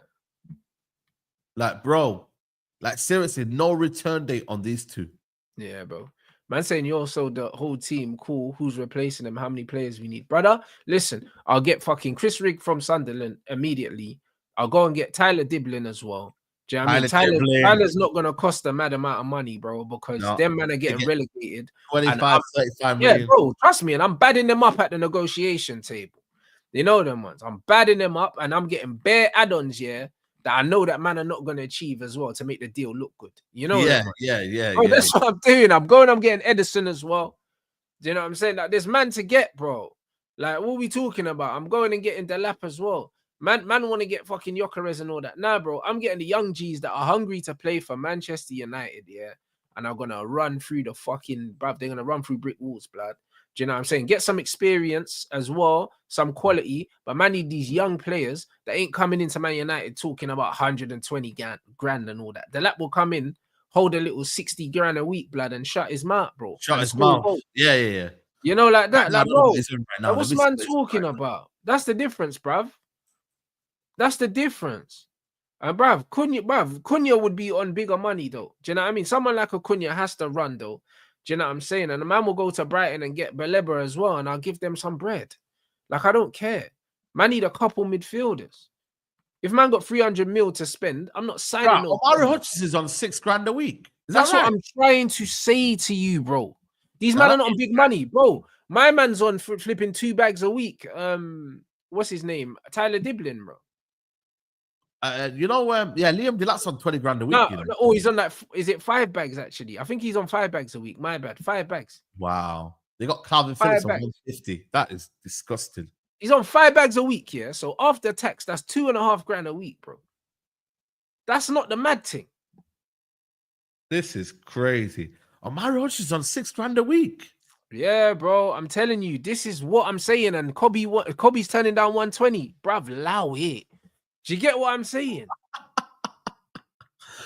Like, bro, like, seriously, no return date on these two. Yeah, bro. Man saying you also the whole team, cool. Who's replacing them? How many players we need? Brother, listen, I'll get fucking Chris Rigg from Sunderland immediately. I'll go and get Tyler Diblin as well. Do you know what I mean? Tyler's not going to cost a mad amount of money, bro, because them men are getting relegated. 25, 35 million. Yeah, bro, trust me. And I'm badding them up at the negotiation table. You know them ones. I'm badding them up and I'm getting bare add-ons, that I know that man are not going to achieve as well to make the deal look good. You know? Yeah. Bro, that's what I'm doing. I'm getting Edison as well. Do you know what I'm saying? Like, there's man to get, bro. Like, what are we talking about? I'm going and getting Delap as well. Man want to get fucking Gyökeres and all that. Nah, bro, I'm getting the young G's that are hungry to play for Manchester United, and are going to run through the fucking, bruv, they're going to run through brick walls, blood. Do you know what I'm saying? Get some experience as well, some quality, but man need these young players that ain't coming into Man United talking about 120 grand and all that. The lap will come in, hold a little 60 grand a week, blood, and shut his mouth, bro. Shut his mouth. Yeah. You know, like that. Like, bro, what's man talking about? That's the difference, bruv. That's the difference. And bruv, Cunha would be on bigger money, though. Do you know what I mean? Someone like a Cunha has to run, though. Do you know what I'm saying? And the man will go to Brighton and get Baleba as well, and I'll give them some bread. Like, I don't care. Man need a couple midfielders. If man got 300 mil to spend, I'm not signing no. Omari Hutchins is on $6 grand a week. That's right? What I'm trying to say to you, bro. These men are not on big money, bro. My man's on flipping 2 bags a week. What's his name? Tyler Diblin, bro. Liam Delat's on 20 grand a week. Oh, he's on that. Is it 5 bags actually? I think he's on 5 bags a week. My bad, 5 bags. Wow, they got Calvin Phillips on 150. That is disgusting. He's on 5 bags a week, yeah. So after tax, that's 2.5 grand a week, bro. That's not the mad thing. This is crazy. Omari Hutchins on $6 grand a week. Yeah, bro. I'm telling you, this is what I'm saying. And Kobbie's turning down 120, bruv. Allow it. Do you get what I'm saying?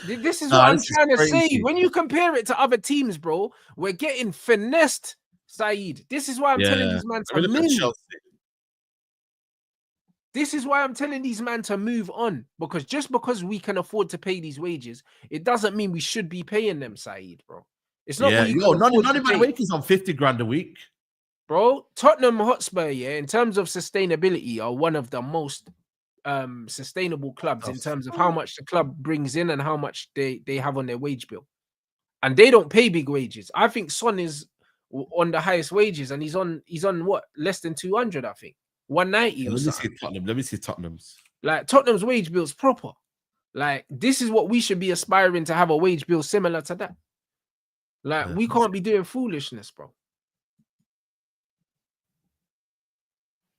This is what I'm trying to say. When you compare it to other teams, bro, we're getting finessed, Saeed. This is why I'm telling these men to move. This is why I'm telling these men to move on. Because just because we can afford to pay these wages, it doesn't mean we should be paying them, Saeed, bro. It's not. None of my week is on 50 grand a week, bro. Tottenham Hotspur, in terms of sustainability, are one of the most sustainable clubs in terms of how much the club brings in and how much they have on their wage bill, and they don't pay big wages. I think Son is on the highest wages, and he's on what, less than 200, I think 190. Let me see Tottenham's. Like, Tottenham's wage bill's proper. Like, this is what we should be aspiring to, have a wage bill similar to that. Like, we can't be doing foolishness, bro.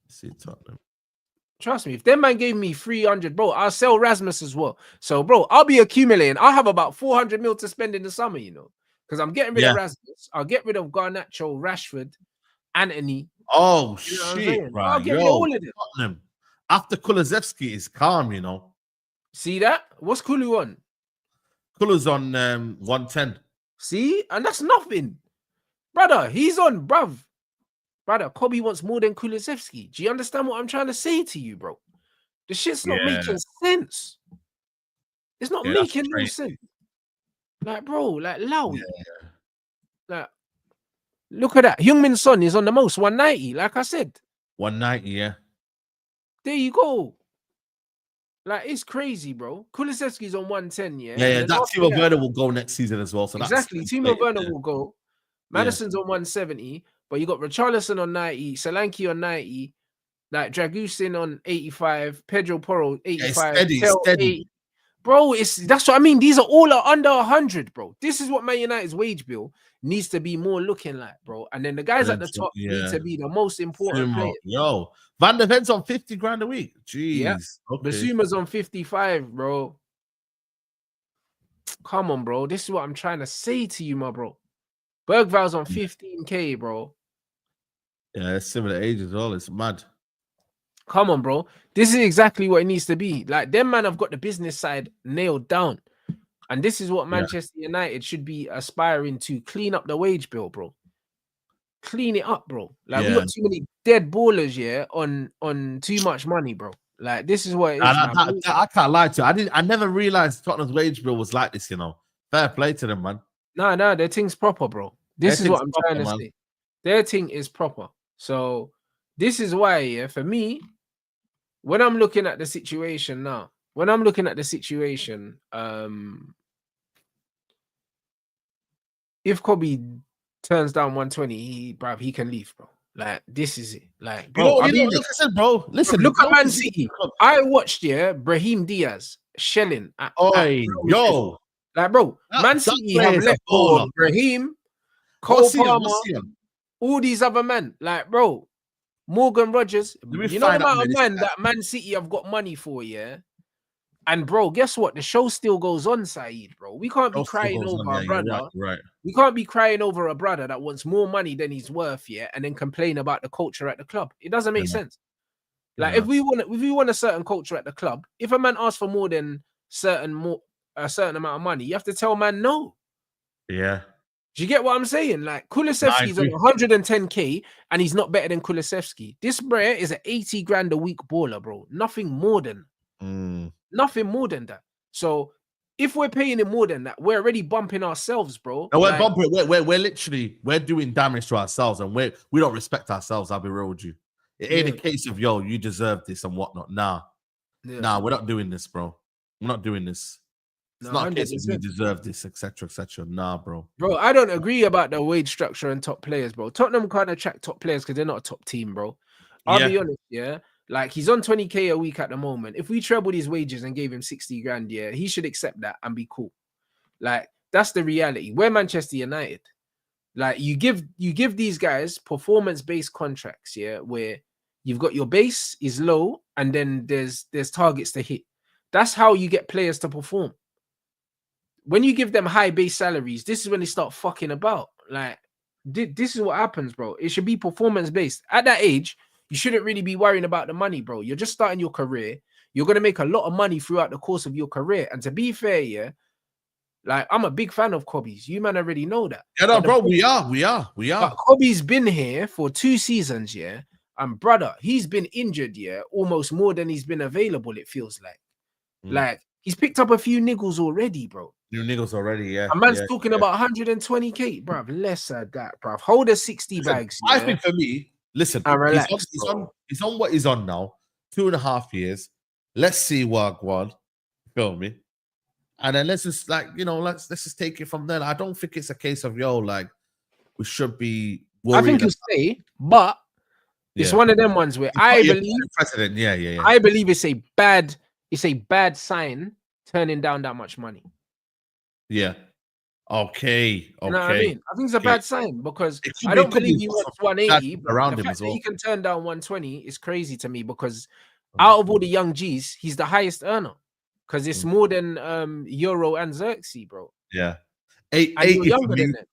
Let's see Tottenham. Trust me, if them man gave me 300, bro, I'll sell Rasmus as well. So, bro, I'll be accumulating. I'll have about 400 mil to spend in the summer, you know, because I'm getting rid of Rasmus. I'll get rid of Garnacho, Rashford, Antony. Oh, You know what I'm shit, saying? right. I'll get rid of all of them. Tottenham. After Kulusevski is calm, you know. See that? What's Kulu on? Kulu's on 110. See? And that's nothing. Brother, he's on, bruv. Brother, Kobbie wants more than Kulusevski. Do you understand what I'm trying to say to you, bro? The shit's not making sense. It's not making no sense. Like, bro, like, Lowy. Yeah. Like, look at that. Heung-min Son is on the most, 190, like I said. 190, yeah. There you go. Like, it's crazy, bro. Kulusevski's on 110, yeah? Yeah, that Timo Werner will go next season as well. So exactly. Timo Werner will go. Madison's on 170, but you got Richarlison on 90, Solanke on 90, like Dragusin on 85, Pedro Porro 85, steady. Bro, that's what I mean. These are all under 100, bro. This is what Man United's wage bill needs to be more looking like, bro. And then the guys at the top need to be the most important players. Yo, Van der Ven's on 50 grand a week. Jeez. Yeah. Okay. Basuma's on 55, bro. Come on, bro. This is what I'm trying to say to you, my bro. Bergval's on 15K, bro. Yeah, it's similar age as well. It's mad. Come on, bro. This is exactly what it needs to be. Like, them man have got the business side nailed down. And this is what Manchester United should be aspiring to. Clean up the wage bill, bro. Clean it up, bro. Like, we got too many dead ballers, on too much money, bro. Like, this is what it is. I can't lie to you. I never realized Tottenham's wage bill was like this, you know. Fair play to them, man. No, their thing's proper, bro. This is what I'm trying to say. Their thing is proper. So, this is why, for me, when I'm looking at the situation now, if Kobbie turns down 120, he can leave, bro. Like, this is it. Like, bro, like I said, bro, listen, look at Man City. I watched Brahim Diaz shelling at like, bro, Man City have let go of Brahim, Cole Palmer, all these other men. Like, bro, Morgan Rogers, you know the amount of man that Man City have got money for, And, bro, guess what? The show still goes on, Saeed, bro. We can't be crying over a brother. Right. We can't be crying over a brother that wants more money than he's worth, and then complain about the culture at the club. It doesn't make sense. Like, if we want a certain culture at the club, if a man asks for more than a certain amount of money, you have to tell man no. Yeah. Do you get what I'm saying? Like, Kulusevski's on 110K and he's not better than Kulusevski. This bro is an 80 grand a week baller, bro. Nothing more than that. So if we're paying him more than that, we're already bumping ourselves, bro. No, we're bumping. We're literally doing damage to ourselves, and we don't respect ourselves. I'll be real with you. It ain't a case of you deserve this and whatnot. Nah, we're not doing this, bro. We're not doing this. It's not a case of you deserve this, etc., etc. Nah, bro. Bro, I don't agree about the wage structure and top players, bro. Tottenham can't attract top players because they're not a top team, bro. I'll be honest, Like, he's on 20K a week at the moment. If we trebled his wages and gave him 60 grand, he should accept that and be cool. Like, that's the reality. We're Manchester United. Like, you give these guys performance-based contracts, where you've got your base is low and then there's targets to hit. That's how you get players to perform. When you give them high base salaries, this is when they start fucking about. Like, this is what happens, bro. It should be performance-based. At that age, you shouldn't really be worrying about the money, bro. You're just starting your career. You're going to make a lot of money throughout the course of your career. And to be fair, like, I'm a big fan of Kobbie's. You man already know that. Yeah, no, bro, we are. But Kobbie's been here for 2 seasons, and brother, he's been injured, almost more than he's been available, it feels like. Like, he's picked up a few niggles already, bro. New niggles already, A man's talking about 120K, bruv. Less of that, bruv. Hold the 60 bags. I think for me, listen, he's on what he's on now. 2.5 years. Let's see what God, feel me? And then let's just let's just take it from there. I don't think it's a case of we should be worried. I think you stay, but it's one of them ones where I believe precedent. I believe it's a bad sign turning down that much money. Yeah. Okay. You know what I mean? I think it's a bad sign because I don't believe he wants 180. But the fact that he can turn down 120 is crazy to me because Out of all the young G's, he's the highest earner because it's more than Euro and Xerxes, bro. Yeah, and 80 you're younger for me, than them.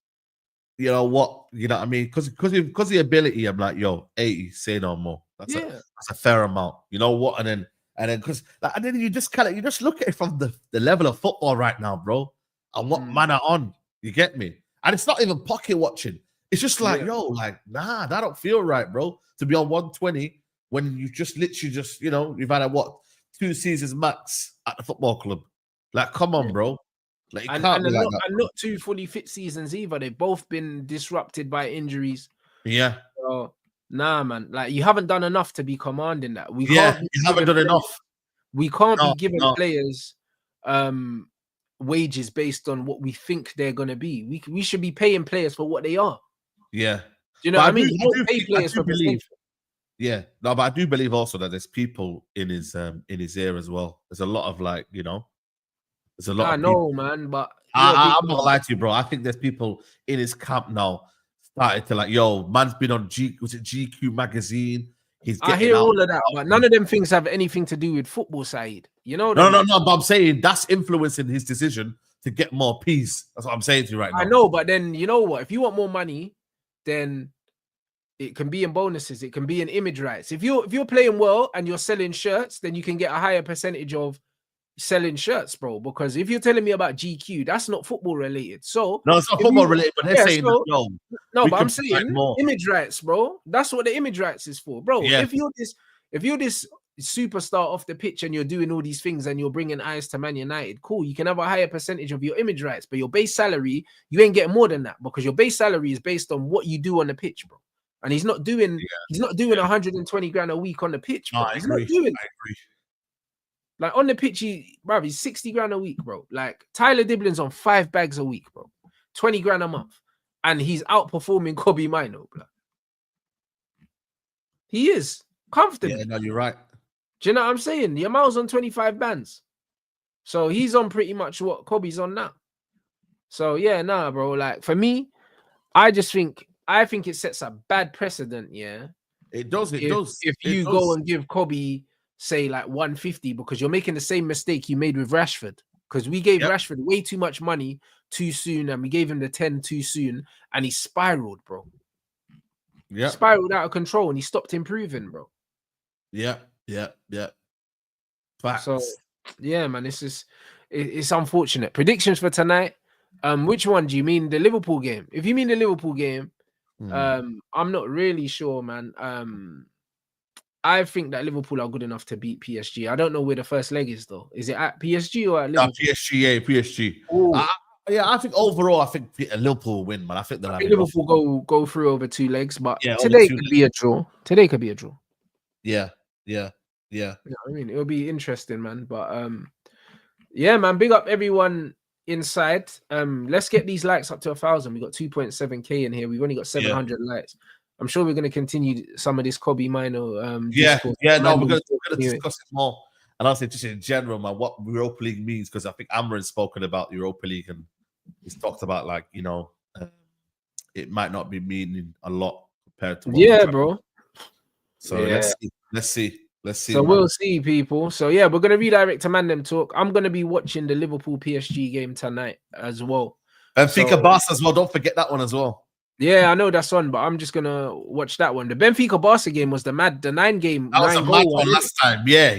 You know what? You know what I mean? Because the ability, I'm like, yo, 80, say no more. That's a fair amount. You know what? And then because and then you just look at it from the level of football right now, bro. And what man are on. You get me? And it's not even pocket watching. It's just like, yo, like, nah, that don't feel right, bro. To be on 120 when you just literally just, you know, you've had 2 seasons max at the football club. Like, come on, bro. Like, and not 2 fully fit seasons either. They've both been disrupted by injuries. Yeah. So, nah, man. Like, you haven't done enough to be commanding that. You haven't done enough. We can't be giving players wages based on what we think they're gonna be. We should be paying players for what they are. Yeah. You know what I mean? You don't pay players for believe. Yeah. No, but I do believe also that there's people in his ear as well. There's a lot of, like, you know, there's a lot of people. Man, but I'm not gonna lie to you, bro. I think there's people in his camp now started to, like, yo, man's been on GQ magazine. I hear all of that, but none of them things have anything to do with football side. You know? No. But I'm saying that's influencing his decision to get more peace. That's what I'm saying to you right now. I know, but then you know what? If you want more money, then it can be in bonuses. It can be in image rights. If you're playing well and you're selling shirts, then you can get a higher percentage of selling shirts, bro. Because if you're telling me about GQ, that's not football related. So no, it's not football related, but they're saying that, no, but I'm saying image rights, bro. That's what the image rights is for, bro. Yeah. If you're this superstar off the pitch and you're doing all these things and you're bringing eyes to Man United, cool. You can have a higher percentage of your image rights, but your base salary, you ain't getting more than that because your base salary is based on what you do on the pitch, bro. And he's not doing 120 grand a week on the pitch, bro. He's not doing it. I agree. Like, on the pitch, he's 60 grand a week, bro. Like, Tyler Diblin's on 5 bags a week, bro. 20 grand a month. And he's outperforming Kobbie Mainoo, bro. He is. Comfortably. Yeah, no, you're right. Do you know what I'm saying? Yamal's on 25 bands. So he's on pretty much what Kobbie's on now. So, yeah, nah, bro. Like, for me, I think it sets a bad precedent, yeah? It does. If you go and give Kobbie, say, like 150, because you're making the same mistake you made with Rashford. Because we gave Rashford way too much money too soon, and we gave him the 10 too soon, and he spiraled, bro. Yeah, spiraled out of control, and he stopped improving, bro. Yeah. Facts. So, yeah, man, it's unfortunate. Predictions for tonight. Which one do you mean? The Liverpool game? If you mean the Liverpool game, I'm not really sure, man. I think that Liverpool are good enough to beat PSG. I don't know where the first leg is, though. Is it at PSG or at Liverpool? PSG. I think overall, I think Liverpool will win, man. I think Liverpool go through over 2 legs, but today could be a draw. Today could be a draw. Yeah. I mean, it'll be interesting, man. But yeah, man, big up everyone inside. Let's get these likes up to 1,000. We got 2.7k in here. We've only got 700 likes. I'm sure we're going to continue some of this Kobbie Mainoo. We're going to discuss it more. And I'll say just in general, man, what Europa League means, because I think Amorim's spoken about the Europa League and he's talked about, like, you know, it might not be meaning a lot compared to bro. So let's see. So we'll see, people. So yeah, we're gonna redirect to Man Them Talk. I'm gonna be watching the Liverpool PSG game tonight as well. Benfica Barca as well. Don't forget that one as well. Yeah, I know that's on, but I'm just gonna watch that one. The Benfica Barca game was the 9 game. That was a mad one last time. Yeah.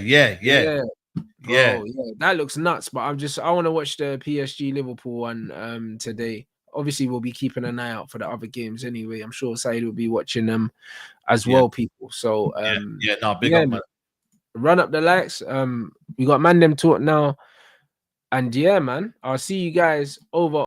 That looks nuts. But I want to watch the PSG Liverpool one today. Obviously, we'll be keeping an eye out for the other games anyway. I'm sure Said will be watching them as well, people. So big up, man. Run up the likes. We got Man Them Talk now, and yeah, man. I'll see you guys over.